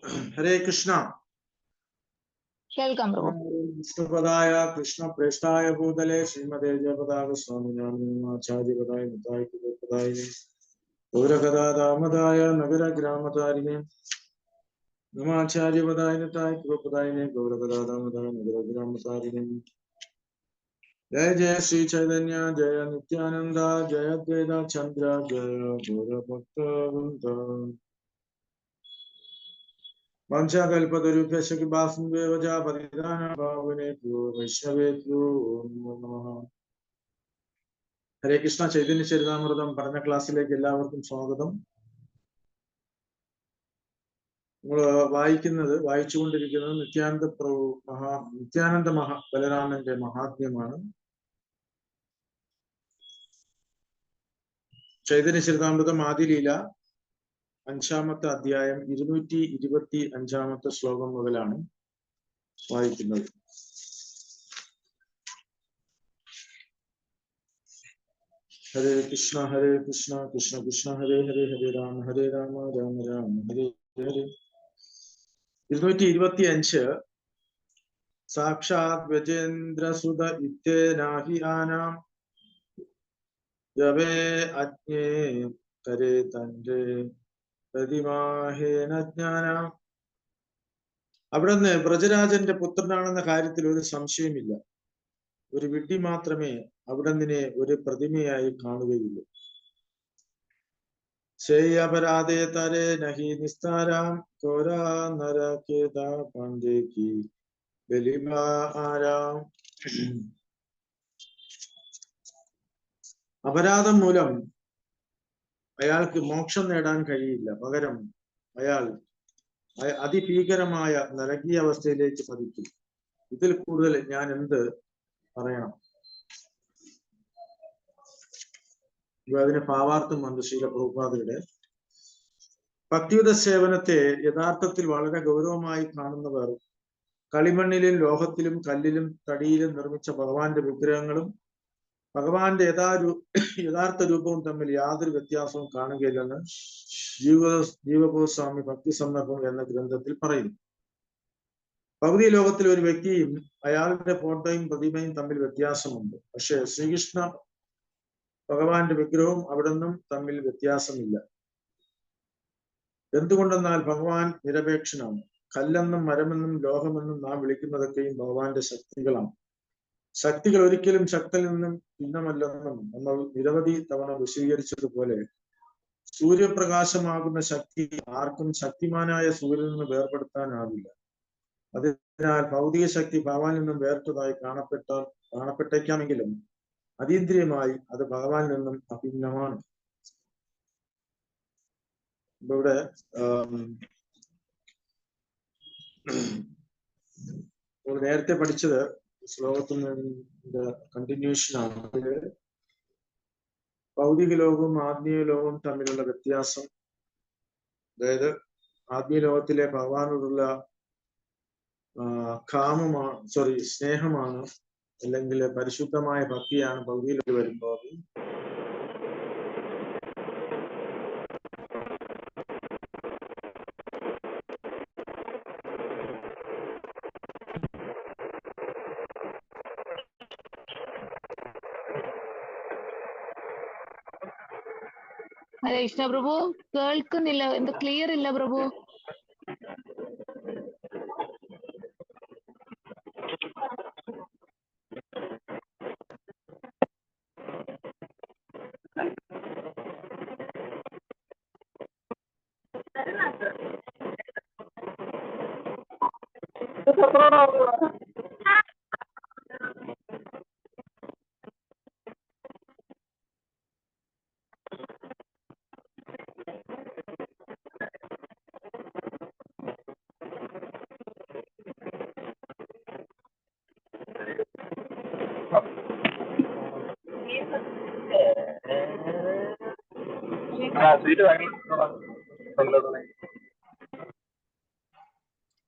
ഹരേ കൃഷ്ണ. കേൾക്കാം പ്രഭു. വിഷ്ണുപദായ കൃഷ്ണ പ്രേഷ്ഠായ ഭൂതലേ ശ്രീമതേ ജയപതാക സ്വാമിനാമാചാര്യപദായ മുതായ കുലപദായ ഗൗരകഥാദാമതായ നഗര ഗ്രാമതാരിണേ നമാചാര്യപദായ നതായ കുലപദായനെ ഗൗരകഥാദാമതായ നഗര ഗ്രാമതാരിണേ. ജയ ജയ ശ്രീ ചൈതന്യ ജയ നിത്യാനന്ദ ജയ ദ്വൈത ചന്ദ്ര ജയ ഗൗരഭക്തവൃന്ദ. വംശകൽപതരുഭ്യശ്ച കൃപാസിന്ധുവ്യവച പതിതാനാഭാവേഭ്യോ വൈഷ്ണവേഭ്യോ നമോ നമഃ. ഹരേ കൃഷ്ണ. ചൈതന്യ ചരിതാമൃതം പഠന ക്ലാസ്സിലേക്ക് എല്ലാവർക്കും സ്വാഗതം. നമ്മൾ വായിച്ചുകൊണ്ടിരിക്കുന്നത് നിത്യാനന്ദ ബലരാമന്റെ മഹാത്മ്യമാണ്. ചൈതന്യ ചരിതാമൃതം ആദിലീല 5-ാമത്തെ അധ്യായം 225-ാമത്തെ ശ്ലോകം മുതലാണ് വായിക്കുന്നത്. ഹരേ കൃഷ്ണ കൃഷ്ണ കൃഷ്ണ ഹരേ ഹരേ ഹരേ രാമ രാമ രാമ ഹരേ ഹരേ. 225 സാക്ഷാത് വ്യജേന്ദ്രസുത ഇത്യേനാഹി ആനാം ജവേ അജ്ഞേ കരേ തന്റെ പ്രതിമാഹേന ജ്ഞാനം. അവിടുന്ന് വ്രജരാജന്റെ പുത്രനാണെന്ന കാര്യത്തിൽ ഒരു സംശയമില്ല. ഒരു വിഡ്ഢി മാത്രമേ അവിടുന്നിനെ ഒരു പ്രതിമയായി കാണുകയുള്ളൂ. ശേയപരാധേ തരേ നഹി നിസ്താരാം ഘോരാ നരകേത പണ്ഡേകി ബലിമാരാം. അപരാധം മൂലം അയാൾക്ക് മോക്ഷം നേടാൻ കഴിയില്ല. പകരം അയാൾ അതിഭീകരമായ നരകീയ അവസ്ഥയിലേക്ക് പതിക്കും. ഇതിൽ കൂടുതൽ ഞാൻ എന്ത് പറയണം? അതിന് ഭാവാർത്ഥം വന്നു ശ്രീല പ്രഭുപാദയുടെ. ഭക്തിയുത സേവനത്തെ യഥാർത്ഥത്തിൽ വളരെ ഗൗരവമായി കാണുന്നവർ കളിമണ്ണിലും ലോഹത്തിലും കല്ലിലും തടിയിലും നിർമ്മിച്ച ഭഗവാന്റെ വിഗ്രഹങ്ങളും ഭഗവാന്റെ യഥാർത്ഥ രൂപവും തമ്മിൽ യാതൊരു വ്യത്യാസവും കാണുകയില്ലെന്ന് ജീവഗോസ്വാമി ഭക്തി സന്ദർഭം എന്ന ഗ്രന്ഥത്തിൽ പറയുന്നു. ഭൗതിക ലോകത്തിൽ ഒരു വ്യക്തിയും അയാളുടെ ഫോട്ടോയും പ്രതിമയും തമ്മിൽ വ്യത്യാസമുണ്ട്. പക്ഷെ ശ്രീകൃഷ്ണ ഭഗവാന്റെ വിഗ്രഹവും അവിടുന്നും തമ്മിൽ വ്യത്യാസമില്ല. എന്തുകൊണ്ടെന്നാൽ ഭഗവാൻ നിരപേക്ഷനാണ്. കല്ലെന്നും മരമെന്നും ലോഹമെന്നും നാം വിളിക്കുന്നതൊക്കെയും ഭഗവാന്റെ ശക്തികളാണ്. ശക്തികൾ ഒരിക്കലും ശക്തിയിൽ നിന്നും ഭിന്നമല്ലെന്നും നമ്മൾ നിരവധി തവണ വിശദീകരിച്ചതുപോലെ സൂര്യപ്രകാശമാകുന്ന ശക്തി ആർക്കും ശക്തിമാനായ സൂര്യനിൽ നിന്ന് വേർപെടുത്താനാവില്ല. അതിനാൽ ഭൗതിക ശക്തി ഭഗവാനിൽ നിന്നും വേർപെട്ടതായി കാണപ്പെട്ടേക്കാമെങ്കിലും അതീന്ദ്രിയമായി അത് ഭഗവാനിൽ നിന്നും അഭിന്നമാണ്. ഇവിടെ നേരത്തെ പഠിച്ചത് ശ്ലോകത്തിന്റെ കണ്ടിന്യൂഷൻ ആണ്. ഭൗതിക ലോകവും ആത്മീയ ലോകവും തമ്മിലുള്ള വ്യത്യാസം. അതായത് ആത്മീയ ലോകത്തിലെ ഭഗവാനോടുള്ള സ്നേഹമാണ്, അല്ലെങ്കിൽ പരിശുദ്ധമായ ഭക്തിയാണ് ഭൗതികയിൽ വരുമ്പോൾ ഹരേ കൃഷ്ണ പ്രഭു. കേൾക്കുന്നില്ല, എന്ത് ക്ലിയർ ഇല്ല പ്രഭു.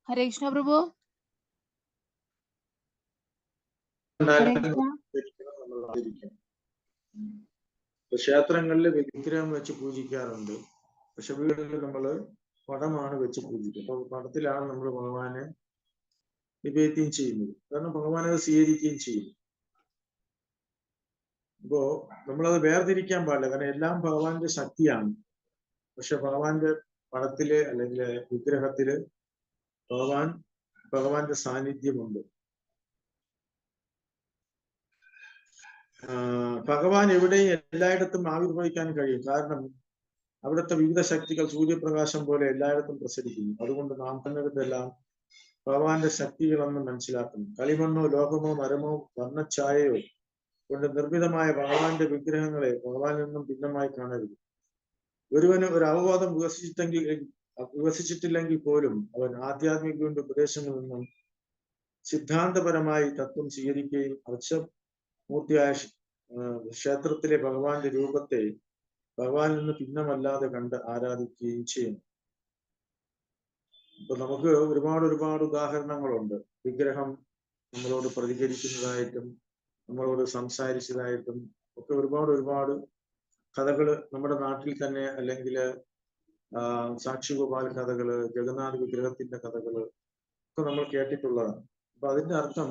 ഹരേ കൃഷ്ണ പ്രഭു. ക്ഷേത്രങ്ങളിൽ വിഗ്രഹം വെച്ച് പൂജിക്കാറുണ്ട്. പക്ഷെ വീടുകളിൽ നമ്മൾ പടമാണ് വെച്ച് പൂജിക്കുന്നത്. അപ്പൊ പടത്തിലാണ് നമ്മൾ ഭഗവാനെ നിവേദ്യം ചെയ്യുന്നത്. കാരണം ഭഗവാൻ അത് സ്വീകരിക്കുകയും ചെയ്യും. അപ്പോ നമ്മളത് വേർതിരിക്കാൻ പാടില്ല. കാരണം എല്ലാം ഭഗവാന്റെ ശക്തിയാണ്. പക്ഷെ ഭഗവാന്റെ പടത്തില് അല്ലെങ്കിൽ വിഗ്രഹത്തില് ഭഗവാന്റെ സാന്നിധ്യമുണ്ട്. ഭഗവാൻ എവിടെയും എല്ലായിടത്തും ആവിർഭവിക്കാൻ കഴിയും. കാരണം അവിടുത്തെ വിവിധ ശക്തികൾ സൂര്യപ്രകാശം പോലെ എല്ലായിടത്തും പ്രസരിക്കുന്നു. അതുകൊണ്ട് നാം കണ്ടിടത്തെല്ലാം ഭഗവാന്റെ ശക്തികളെന്ന് മനസ്സിലാക്കുന്നു. കളിമണ്ണോ ലോകമോ മരമോ വർണ്ണഛായയോ കൊണ്ട് നിർമ്മിതമായ ഭഗവാന്റെ വിഗ്രഹങ്ങളെ ഭഗവാനിൽ നിന്നും ഭിന്നമായി കാണരുത്. ഒരുവന് ഒരു അവബോധം വികസിച്ചിട്ടില്ലെങ്കിൽ പോലും അവൻ ആധ്യാത്മിക ഉപദേശങ്ങളിൽ നിന്നും സിദ്ധാന്തപരമായി തത്വം സ്വീകരിക്കുകയും അർച്ചമൂർത്തിയായ ക്ഷേത്രത്തിലെ ഭഗവാന്റെ രൂപത്തെ ഭഗവാനിൽ നിന്ന് ഭിന്നമല്ലാതെ കണ്ട് ആരാധിക്കുകയും ചെയ്യുന്നു. ഇപ്പൊ നമുക്ക് ഒരുപാട് ഉദാഹരണങ്ങളുണ്ട്. വിഗ്രഹം നമ്മളോട് പ്രതികരിക്കുന്നതായിട്ടും നമ്മളോട് സംസാരിച്ചതായിട്ടും ഒക്കെ ഒരുപാട് കഥകള് നമ്മുടെ നാട്ടിൽ തന്നെ, അല്ലെങ്കിൽ സാക്ഷിഗോപാൽ കഥകള്, ജഗന്നാഥ് വിഗ്രഹത്തിന്റെ കഥകള് ഒക്കെ നമ്മൾ കേട്ടിട്ടുള്ളതാണ്. അപ്പൊ അതിന്റെ അർത്ഥം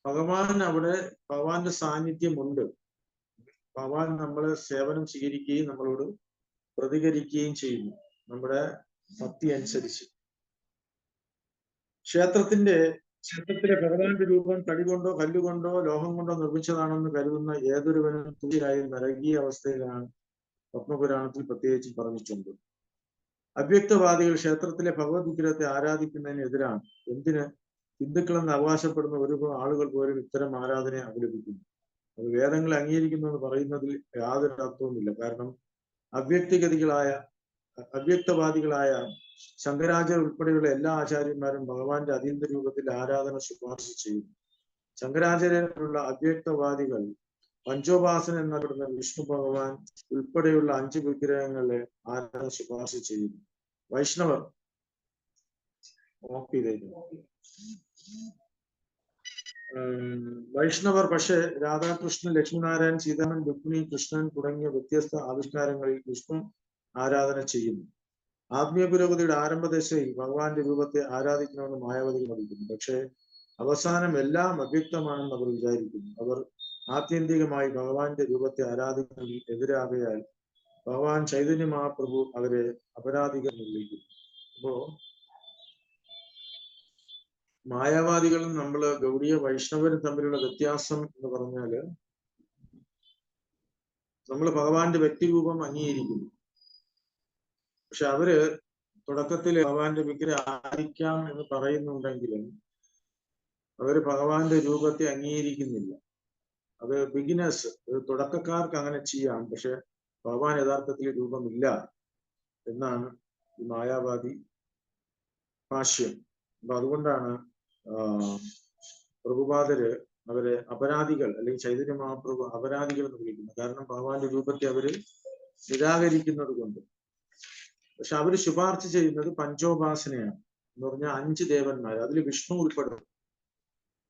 ഭഗവാന്റെ സാന്നിധ്യമുണ്ട്. ഭഗവാൻ നമ്മളെ സേവനം സ്വീകരിക്കുകയും നമ്മളോട് പ്രതികരിക്കുകയും ചെയ്യുന്നു നമ്മുടെ ഭക്തി അനുസരിച്ച്. ക്ഷേത്രത്തിലെ ഭഗവാന്റെ രൂപം തടി കൊണ്ടോ കല്ലുകൊണ്ടോ ലോഹം കൊണ്ടോ നിർമ്മിച്ചതാണെന്ന് കരുതുന്ന ഏതൊരുവനും തുല്യരായി നരകീയ അവസ്ഥയിലാണ് പത്മപുരാണത്തിൽ പ്രത്യേകിച്ച് പറഞ്ഞിട്ടുണ്ട്. അവ്യക്തവാദികൾ ക്ഷേത്രത്തിലെ ഭഗവത് വിഗ്രഹത്തെ ആരാധിക്കുന്നതിനെതിരാണ്. എന്തിന് ഹിന്ദുക്കളെന്ന് അവകാശപ്പെടുന്ന ഒരു ആളുകൾ പോലും ഇത്തരം ആരാധനയെ അപലപിക്കുന്നു. അത് വേദങ്ങളെ അംഗീകരിക്കുന്നു എന്ന് പറയുന്നതിൽ യാതൊരു അർത്ഥവുമില്ല. കാരണം അവ്യക്തവാദികളായ ശങ്കരാചാര്യ ഉൾപ്പെടെയുള്ള എല്ലാ ആചാര്യന്മാരും ഭഗവാന്റെ അതീന്ദ്ര രൂപത്തിൽ ആരാധന ശുപാർശ ചെയ്യുന്നു. ശങ്കരാചാര്യരുള്ള അവ്യക്തവാദികൾ പഞ്ചോപാസന എന്നറിയപ്പെടുന്ന വിഷ്ണു ഭഗവാൻ ഉൾപ്പെടെയുള്ള 5 വിഗ്രഹങ്ങളെ ആരാധന ശുപാർശ ചെയ്യുന്നു. വൈഷ്ണവർ പക്ഷേ രാധാകൃഷ്ണൻ, ലക്ഷ്മിനാരായൺ, സീതാമൻ, രുക്മിണി, കൃഷ്ണൻ തുടങ്ങിയ വ്യത്യസ്ത ആവിഷ്കാരങ്ങളിൽ വിഷ്ണു ആരാധന ചെയ്യുന്നു. ആത്മീയ പുരോഗതിയുടെ ആരംഭദശയിൽ ഭഗവാന്റെ രൂപത്തെ ആരാധിക്കണമെന്ന് മായാവതികൾ പഠിക്കുന്നു. പക്ഷേ അവസാനം എല്ലാം അവ്യക്തമാണെന്ന് അവർ വിചാരിക്കുന്നു. അവർ ആത്യന്തികമായി ഭഗവാന്റെ രൂപത്തെ ആരാധിക്കുന്നതിൽ എതിരാകയാൽ ഭഗവാൻ ചൈതന്യ മഹാപ്രഭു അവരെ അപരാധികൾ വിളിക്കുന്നു. അപ്പോ മായാവാദികളും ഗൗഡീയ വൈഷ്ണവരും തമ്മിലുള്ള വ്യത്യാസം എന്ന് പറഞ്ഞാല്, നമ്മൾ ഭഗവാന്റെ വ്യക്തിരൂപം അംഗീകരിക്കുന്നു. പക്ഷെ അവര് തുടക്കത്തിൽ ഭഗവാന്റെ വിഗ്രഹം ആരാധിക്കാം എന്ന് പറയുന്നുണ്ടെങ്കിലും അവര് ഭഗവാന്റെ രൂപത്തെ അംഗീകരിക്കുന്നില്ല. അത് ബിഗിനേഴ്സ്, തുടക്കക്കാർക്ക് അങ്ങനെ ചെയ്യാം. പക്ഷെ ഭഗവാൻ യഥാർത്ഥത്തിൽ രൂപമില്ല എന്നാണ് ഈ മായാവാദി ഭാഷ്യം. അപ്പൊ അതുകൊണ്ടാണ് പ്രഭുപാദര് അവരെ അപരാധികൾ, അല്ലെങ്കിൽ ചൈതന്യ മഹാപ്രഭു അപരാധികൾ എന്ന് വിളിക്കുന്നത്. കാരണം ഭഗവാന്റെ രൂപത്തെ അവര് നിരാകരിക്കുന്നത് കൊണ്ട്. പക്ഷെ അവര് ശുപാർശ ചെയ്യുന്നത് പഞ്ചോപാസനയാണ്. എന്ന് പറഞ്ഞാൽ 5 ദേവന്മാർ, അതിൽ വിഷ്ണു ഉൾപ്പെടും.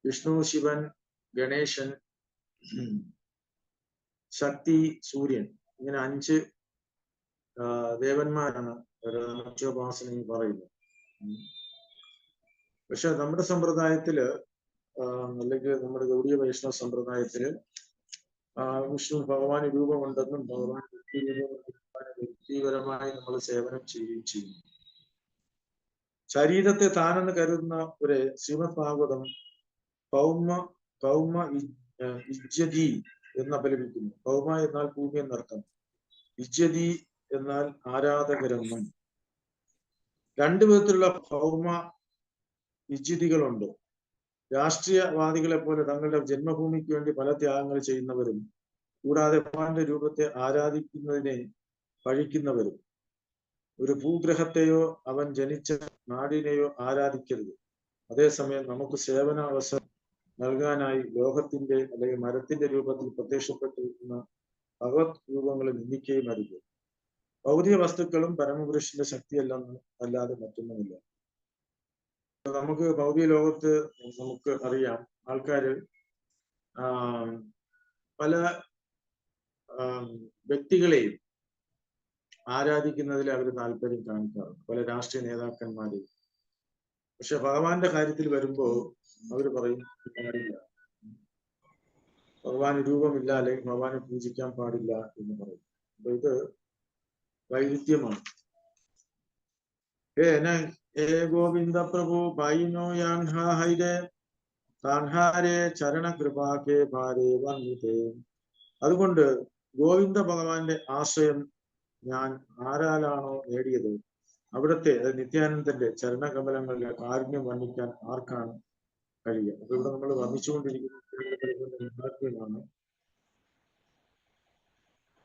വിഷ്ണു, ശിവൻ, ഗണേശൻ, ശക്തി, സൂര്യൻ, ഇങ്ങനെ 5 ദേവന്മാരാണ് പഞ്ചോപാസനയിൽ പറയുന്നത്. പക്ഷെ നമ്മുടെ സമ്പ്രദായത്തില്, അല്ലെങ്കിൽ നമ്മുടെ ഗൗഡീയ വൈഷ്ണവ സമ്പ്രദായത്തില് വിഷ്ണു ഭഗവാന് രൂപമുണ്ടെന്നും ഭഗവാൻ വ്യക്തിപരമായി നമ്മൾ സേവനം ചെയ്യുകയും ചെയ്യുന്നു. ശരീരത്തെ താനെന്ന് കരുതുന്ന ഒരു ശ്രീമദ് ഭാഗവതം ഭൗമ ഇജ്ജതി എന്ന് അപലപിക്കുന്നു. ഭൗമ എന്നാൽ ഭൂമി എന്നർത്ഥം, ഇജ്ജതി എന്നാൽ ആരാധകരെന്നും. 2 വിധത്തിലുള്ള ഭൗമ ഇജ്ജിതികളുണ്ട്. രാഷ്ട്രീയവാദികളെ പോലെ തങ്ങളുടെ ജന്മഭൂമിക്ക് വേണ്ടി പല ത്യാഗങ്ങൾ ചെയ്യുന്നവരും, കൂടാതെ ഭഗവാന്റെ രൂപത്തെ ആരാധിക്കുന്നതിനെ പഴിക്കുന്നവരും. ഒരു ഭൂഗ്രഹത്തെയോ അവൻ ജനിച്ച നാടിനെയോ ആരാധിക്കരുത്. അതേസമയം നമുക്ക് സേവനാവസരം നൽകാനായി ലോകത്തിന്റെ അല്ലെങ്കിൽ മരത്തിന്റെ രൂപത്തിൽ പ്രത്യക്ഷപ്പെട്ടിരിക്കുന്ന ഭഗവത് രൂപങ്ങളെ നിന്ദിക്കുകയും അരുത്. ഭൗതിക വസ്തുക്കളും പരമപുരുഷന്റെ ശക്തിയെല്ലാം അല്ലാതെ മറ്റൊന്നുമില്ല. നമുക്ക് ഭൗതിക ലോകത്ത് നമുക്ക് അറിയാം, ആൾക്കാര് പല വ്യക്തികളെയും ആരാധിക്കുന്നതിൽ അവർ താല്പര്യം കാണിക്കാറുണ്ട്, പല രാഷ്ട്രീയ നേതാക്കന്മാരെയും. പക്ഷെ ഭഗവാന്റെ കാര്യത്തിൽ വരുമ്പോ അവർ പറയും പാടില്ല, ഭഗവാൻ രൂപമില്ല, അല്ലെങ്കിൽ ഭഗവാനെ പൂജിക്കാൻ പാടില്ല എന്ന് പറയും. അപ്പൊ ഇത് വൈരുദ്ധ്യമാണ്. ഏ ഗോവിന്ദ പ്രഭു ഭായിനോ യാൻഹാരെ താൻഹാരെ ചരണ കൃപാകെ ഭാരേ വന്നിതേ. അതുകൊണ്ട് ഗോവിന്ദ ഭഗവാന്റെ ആശ്രയം ഞാൻ ആരാലാണോ നേടിയത്, അവിടുത്തെ നിത്യാനന്ദന്റെ ചരണകമലങ്ങളിലെ കാരുണ്യം വർണ്ണിക്കാൻ ആർക്കാണ് കഴിയുക? അപ്പൊ ഇവിടെ നമ്മൾ വർണ്ണിച്ചുകൊണ്ടിരിക്കുന്ന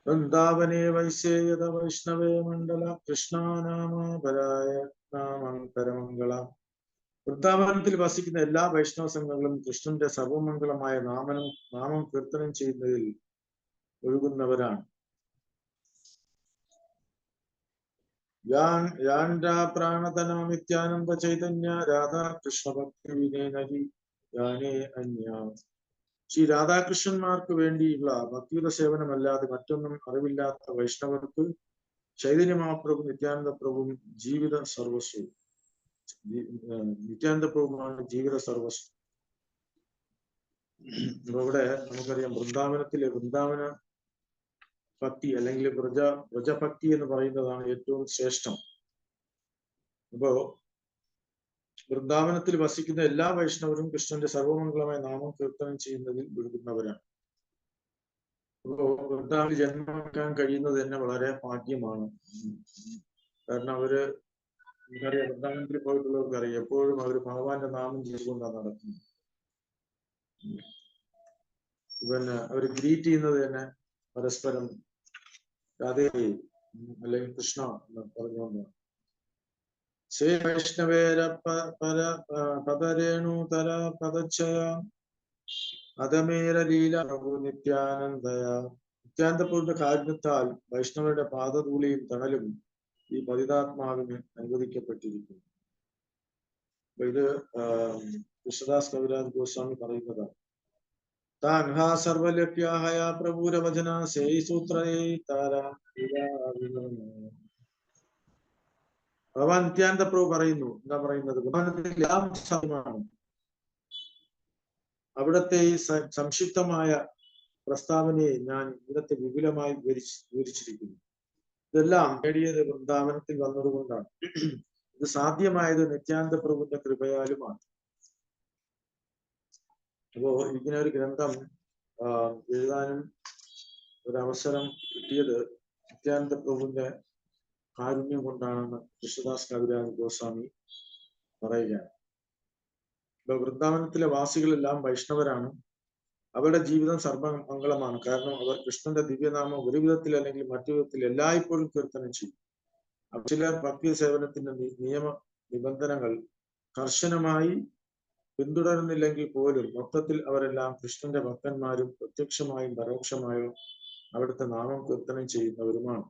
വൃന്ദാവനേ വൈശേയത വൈഷ്ണവേ മണ്ഡല കൃഷ്ണാനാമപരായ നാമന്തരമംഗള. വൃന്ദാവനത്തിൽ വസിക്കുന്ന എല്ലാ വൈഷ്ണവ സംഘങ്ങളും കൃഷ്ണന്റെ സർവമംഗളമായ നാമം കീർത്തനം ചെയ്യുന്നതിൽ ഒഴുകുന്നവരാണ്. പ്രാണതന നിത്യാനന്ദ ചൈതന്യ രാധാ കൃഷ്ണ ഭക്തി വിനയനഹി യാനേ അന്യ. ശ്രീ രാധാകൃഷ്ണന്മാർക്ക് വേണ്ടിയുള്ള ഭക്തിയുടെ സേവനമല്ലാതെ മറ്റൊന്നും അറിവില്ലാത്ത വൈഷ്ണവർക്ക് ചൈതന്യ മഹാപ്രഭു നിത്യാനന്ദ പ്രഭുവും ജീവിത സർവസ്വവും. നിത്യാനന്ദ പ്രഭുവാണ് ജീവിത സർവസ്വം. അപ്പൊ ഇവിടെ നമുക്കറിയാം വൃന്ദാവന ഭക്തി അല്ലെങ്കിൽ വ്രജഭക്തി എന്ന് പറയുന്നതാണ് ഏറ്റവും ശ്രേഷ്ഠം. അപ്പോ വൃന്ദാവനത്തിൽ വസിക്കുന്ന എല്ലാ വൈഷ്ണവരും കൃഷ്ണന്റെ സർവമംഗളമായ നാമം കീർത്തനം ചെയ്യുന്നതിൽ വിടുന്നവരാണ്. അപ്പോ വൃന്ദാവനിൽ ജന്മം വെക്കാൻ കഴിയുന്നത് തന്നെ വളരെ ഭാഗ്യമാണ്. കാരണം അവര് നിങ്ങൾക്കറിയാം, വൃന്ദാവനത്തിൽ പോയിട്ടുള്ളവർക്ക് അറിയാം, എപ്പോഴും അവർ ഭഗവാന്റെ നാമം ചെയ്തുകൊണ്ടാണ് നടക്കുന്നത്. പിന്നെ അവര് ഗ്രീറ്റ് ചെയ്യുന്നത് തന്നെ പരസ്പരം രാധേ അല്ലെങ്കിൽ കൃഷ്ണ എന്ന് പറഞ്ഞുകൊണ്ടാണ്. ശ്രീ വൈഷ്ണവേര പദരേണു തര പദച്ഛയ അതമേര ലീല പ്രഭു നിത്യാനന്ദയ. നിത്യാനന്ദപ്രഭുവിന്റെ കാരുണ്യത്താൽ വൈഷ്ണവരുടെ പാദധൂളിയും തണലും ഈ പതിതാത്മാവിന് അനുവദിക്കപ്പെട്ടിരിക്കുന്നു. അപ്പൊ ഇത് കൃഷ്ണദാസ് കവിരാജ് ഗോസ്വാമി പറയുന്നതാണ്. താൻ ഹാ സർവലഭ്യാഹയ പ്രഭുരവചന സേയി സൂത്രേ താരാ. ഭഗവാൻ നിത്യാനന്ദ പ്രഭു പറയുന്നു, എന്താ പറയുന്നത്? എല്ലാം സാധ്യമാണ്. അവിടുത്തെ ഈ സംക്ഷിപ്തമായ പ്രസ്താവനയെ ഞാൻ ഇവിടത്തെ വിപുലമായി വിവരിച്ചിരിക്കുന്നു. ഇതെല്ലാം നേടിയത് വൃന്ദാവനത്തിൽ വന്നതുകൊണ്ടാണ്. ഇത് സാധ്യമായത് നിത്യാനന്ദ പ്രഭുവിന്റെ കൃപയാലുമാണ്. അപ്പോ ഇങ്ങനെ ഒരു ഗ്രന്ഥം എഴുതാനും ഒരവസരം കിട്ടിയത് നിത്യാനന്ദ പ്രഭുവിന്റെ കാരുണ്യം കൊണ്ടാണെന്ന് കൃഷ്ണദാസ് കവിരാജ് ഗോസ്വാമി പറയുകയാണ്. ഇപ്പൊ വൃന്ദാവനത്തിലെ വാസികളെല്ലാം വൈഷ്ണവരാണ്. അവരുടെ ജീവിതം സർവമംഗളമാണ്. കാരണം അവർ കൃഷ്ണന്റെ ദിവ്യനാമം ഒരു വിധത്തിൽ അല്ലെങ്കിൽ മറ്റു വിധത്തിൽ എല്ലായ്പ്പോഴും കീർത്തനം ചെയ്യും. ചിലർ ഭക്തി സേവനത്തിന്റെ നിയമ നിബന്ധനകൾ കർശനമായി പിന്തുടരുന്നില്ലെങ്കിൽ പോലും മൊത്തത്തിൽ അവരെല്ലാം കൃഷ്ണന്റെ ഭക്തന്മാരും പ്രത്യക്ഷമായും പരോക്ഷമായും അവിടുത്തെ നാമം കീർത്തനം ചെയ്യുന്നവരുമാണ്.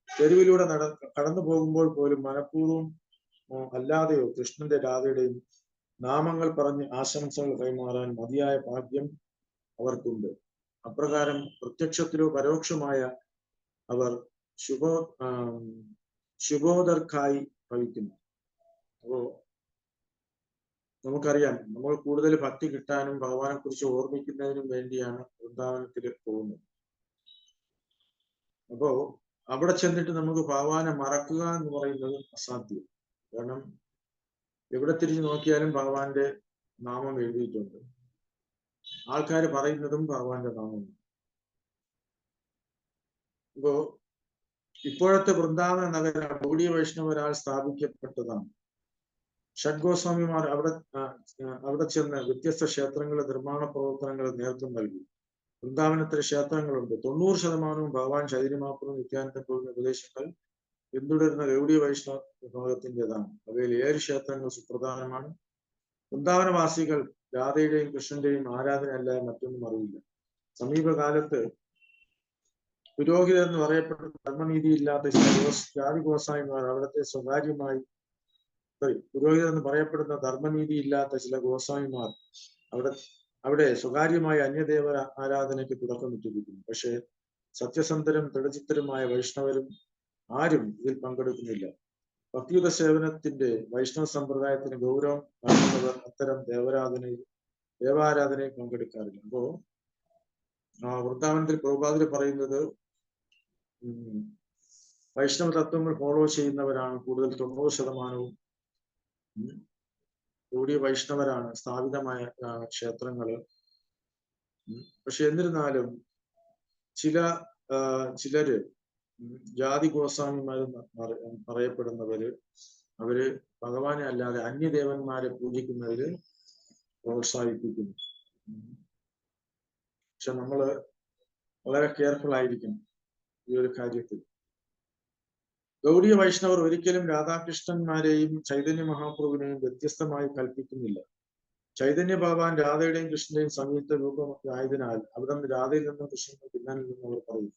തെരുവിലൂടെ കടന്നു പോകുമ്പോൾ പോലും മനഃപൂർവ്വം അല്ലാതെയോ കൃഷ്ണന്റെ രാധയുടെയും നാമങ്ങൾ പറഞ്ഞ് ആശംസകൾ കൈമാറാൻ മതിയായ ഭാഗ്യം അവർക്കുണ്ട്. അപ്രകാരം പ്രത്യക്ഷത്തിലോ പരോക്ഷമായ അവർ ശുഭോദർക്കായി ഭവിക്കുന്നു. അപ്പോ നമുക്കറിയാം, നമ്മൾ കൂടുതൽ ഭക്തി കിട്ടാനും ഭഗവാനെ കുറിച്ച് ഓർമ്മിക്കുന്നതിനും വേണ്ടിയാണ് വൃന്ദാവനത്തിൽ പോകുന്നത്. അപ്പോ അവിടെ ചെന്നിട്ട് നമുക്ക് ഭഗവാനെ മറക്കുക എന്ന് പറയുന്നത് അസാധ്യം. കാരണം എവിടെ തിരിഞ്ഞു നോക്കിയാലും ഭഗവാന്റെ നാമം എഴുതിയിട്ടുണ്ട്. ആൾക്കാർ പറയുന്നതും ഭഗവാന്റെ നാമമാണ്. അപ്പോ ഇപ്പോഴത്തെ വൃന്ദാവന നഗരം ഗൗഡീയ വൈഷ്ണവരാൽ സ്ഥാപിക്കപ്പെട്ടതാണ്. ഷഡ്ഗോസ്വാമിമാർ അവിടെ ചെന്ന് വ്യത്യസ്ത ക്ഷേത്രങ്ങളുടെ നിർമ്മാണ പ്രവർത്തനങ്ങൾ നേതൃത്വം നൽകി. വൃന്ദാവനത്തിലെ ക്ഷേത്രങ്ങളുണ്ട്. 90% ഭഗവാൻ ചൈതന്യ മഹാപ്രഭു നിത്യാനന്ദ പ്രഭുവിന്റെ ഉപദേശങ്ങൾ പിന്തുടരുന്ന ഗൗഡീയ വൈഷ്ണവ വിഭാഗത്തിൻ്റെതാണ്. അവയിൽ 7 ക്ഷേത്രങ്ങൾ സുപ്രധാനമാണ്. വൃന്ദാവനവാസികൾ രാധയുടെയും കൃഷ്ണന്റെയും ആരാധന അല്ലാതെ മറ്റൊന്നും അറിയില്ല. സമീപകാലത്ത് പുരോഹിതർ എന്ന് പറയപ്പെടുന്ന ധർമ്മനീതിയില്ലാത്ത ജാതി ഗോസായിമാർ അവിടുത്തെ സ്വകാര്യമായി പുരോഹിതർ എന്ന് പറയപ്പെടുന്ന ധർമ്മനീതിയില്ലാത്ത ചില ഗോസ്വാമിമാർ അവിടെ സ്വകാര്യമായ അന്യദേവ ആരാധനയ്ക്ക് തുടക്കമിട്ടിരിക്കുന്നു. പക്ഷേ സത്യസന്ധരും ദൃഢചിത്തരുമായ വൈഷ്ണവരും ആരും ഇതിൽ പങ്കെടുക്കുന്നില്ല. ഭക്തിയുത സേവനത്തിന്റെ വൈഷ്ണവ സമ്പ്രദായത്തിന് ഗൗരവം നൽകുന്നവർ അത്തരം ദേവാരാധനയിൽ പങ്കെടുക്കാറില്ല. അപ്പോ വൃന്ദാവനത്തിൽ പ്രഭുപാദിൽ പറയുന്നത് വൈഷ്ണവ തത്വങ്ങൾ ഫോളോ ചെയ്യുന്നവരാണ് കൂടുതൽ 90%. കൂടിയ വൈഷ്ണവരാണ് സ്ഥാപിതമായ ക്ഷേത്രങ്ങള്. പക്ഷെ എന്നിരുന്നാലും ചിലര് ജാതി ഗോസ്വാമിമാര് പറയപ്പെടുന്നവര് അവര് ഭഗവാനെ അല്ലാതെ അന്യദേവന്മാരെ പൂജിക്കുന്നവര് പ്രോത്സാഹിപ്പിക്കുന്നു. പക്ഷെ നമ്മള് വളരെ കെയർഫുൾ ആയിരിക്കണം ഈ ഒരു കാര്യത്തിൽ. ഗൗഡീയ വൈഷ്ണവർ ഒരിക്കലും രാധാകൃഷ്ണന്മാരെയും ചൈതന്യ മഹാപ്രഭുവിനെയും വ്യത്യസ്തമായി കൽപ്പിക്കുന്നില്ല. ചൈതന്യ ഭഗവാൻ രാധയുടെയും കൃഷ്ണന്റെയും സംയുക്ത രൂപമൊക്കെ ആയതിനാൽ അവിടെ നിന്ന് രാധയിൽ നിന്നും കൃഷ്ണന്റെ പിന്നാലിൽ നിന്നും അവർ പറയും.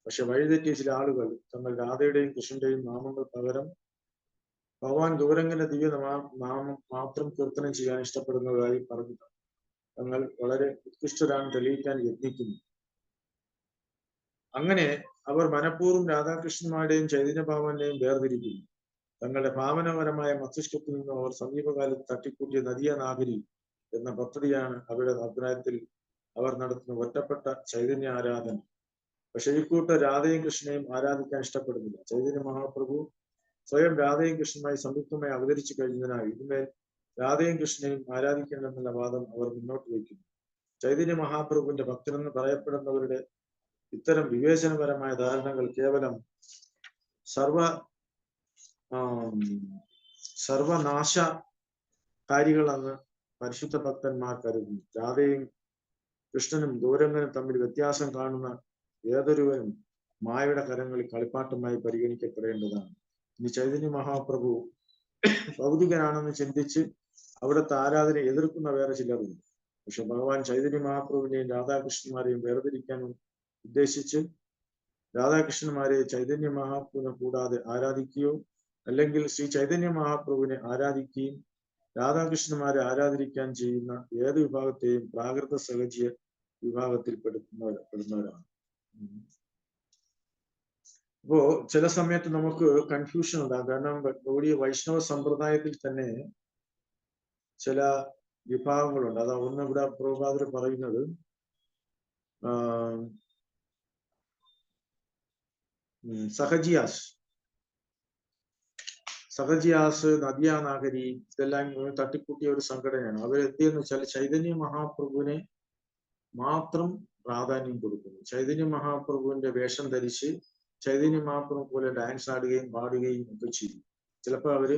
പക്ഷെ വഴിതെറ്റിയ ചില ആളുകൾ തങ്ങൾ രാധയുടെയും കൃഷ്ണന്റെയും നാമങ്ങൾ പകരം ഭഗവാൻ ഗൗരംഗന്റെ ദിവ്യ നാമം മാത്രം കീർത്തനം ചെയ്യാൻ ഇഷ്ടപ്പെടുന്നതായി പറഞ്ഞു തങ്ങൾ വളരെ ഉത്കൃഷ്ടരാണ് തെളിയിക്കാൻ യത്നിക്കുന്നു. അങ്ങനെ അവർ മനഃപൂർവ്വം രാധാകൃഷ്ണന്മാരുടെയും ചൈതന്യ ഭഗവാന്റെയും വേർതിരിക്കുന്നു. തങ്ങളുടെ ഭാവനപരമായ മസ്തിഷ്കത്തിൽ നിന്നും അവർ സമീപകാലത്ത് തട്ടിക്കൂട്ടിയ നദിയ നാഗരി എന്ന പദ്ധതിയാണ് അവരുടെ അഭിപ്രായത്തിൽ അവർ നടത്തുന്ന ഒറ്റപ്പെട്ട ചൈതന്യ ആരാധന. പക്ഷെ ഈ കൂട്ടർ രാധയും കൃഷ്ണനെയും ആരാധിക്കാൻ ഇഷ്ടപ്പെടുന്നില്ല. ചൈതന്യ മഹാപ്രഭു സ്വയം രാധയും കൃഷ്ണനുമായി സംയുക്തമായി അവതരിച്ചു കഴിഞ്ഞതിനാൽ ഇതിന്മേൽ രാധയും കൃഷ്ണനെയും ആരാധിക്കേണ്ടെന്നുള്ള വാദം അവർ മുന്നോട്ട് വയ്ക്കുന്നു. ചൈതന്യ മഹാപ്രഭുവിന്റെ ഭക്തരെന്ന് പറയപ്പെടുന്നവരുടെ ഇത്തരം വിവേചനപരമായ ധാരണകൾ കേവലം സർവനാശകാരികളെന്ന് പരിശുദ്ധ ഭക്തന്മാർ കരുതുന്നു. രാധയും കൃഷ്ണനും ഗൗരംഗനും തമ്മിൽ വ്യത്യാസം കാണുന്ന ഏതൊരുവനും മായയുടെ കരങ്ങളിൽ കളിപ്പാട്ടമായി പരിഗണിക്കപ്പെടേണ്ടതാണ്. ഇനി ചൈതന്യ മഹാപ്രഭു ഭൗതികനാണെന്ന് ചിന്തിച്ച് അവിടുത്തെ ആരാധന എതിർക്കുന്ന വേറെ ചിലരുണ്ട്. പക്ഷെ ഭഗവാൻ ചൈതന്യ മഹാപ്രഭുവിനെയും രാധാകൃഷ്ണന്മാരെയും വേർതിരിക്കാൻ ഉദ്ദേശിച്ച് രാധാകൃഷ്ണന്മാരെ ചൈതന്യ മഹാപ്രഭുവിനെ കൂടാതെ ആരാധിക്കുകയോ അല്ലെങ്കിൽ ശ്രീ ചൈതന്യ മഹാപ്രഭുവിനെ ആരാധിക്കുകയും രാധാകൃഷ്ണന്മാരെ ആരാധിക്കാൻ ചെയ്യുന്ന ഏത് വിഭാഗത്തെയും പ്രാകൃത സഹജീയ വിഭാഗത്തിൽ പെടുന്നവരാണ്. അപ്പോ ചില സമയത്ത് നമുക്ക് കൺഫ്യൂഷൻ ഉണ്ടാകും. കാരണം ഗൗഡീയ വൈഷ്ണവ സമ്പ്രദായത്തിൽ തന്നെ ചില വിഭാഗങ്ങളുണ്ട്. അതാ ഒന്ന് ഇവിടെ പ്രഭുപാദർ പറയുന്നത് സഹജിയാസ് നദിയ നാഗരി ഇതെല്ലാം തട്ടിക്കൂട്ടിയ ഒരു സംഘടനയാണ്. അവരെത്തിയെന്ന് വെച്ചാൽ ചൈതന്യ മഹാപ്രഭുവിനെ മാത്രം പ്രാധാന്യം കൊടുക്കുന്നു. ചൈതന്യ മഹാപ്രഭുവിന്റെ വേഷം ധരിച്ച് ചൈതന്യ മഹാപ്രഭു പോലെ ഡാൻസ് ആടുകയും പാടുകയും ഒക്കെ ചെയ്യും. ചിലപ്പോൾ അവര്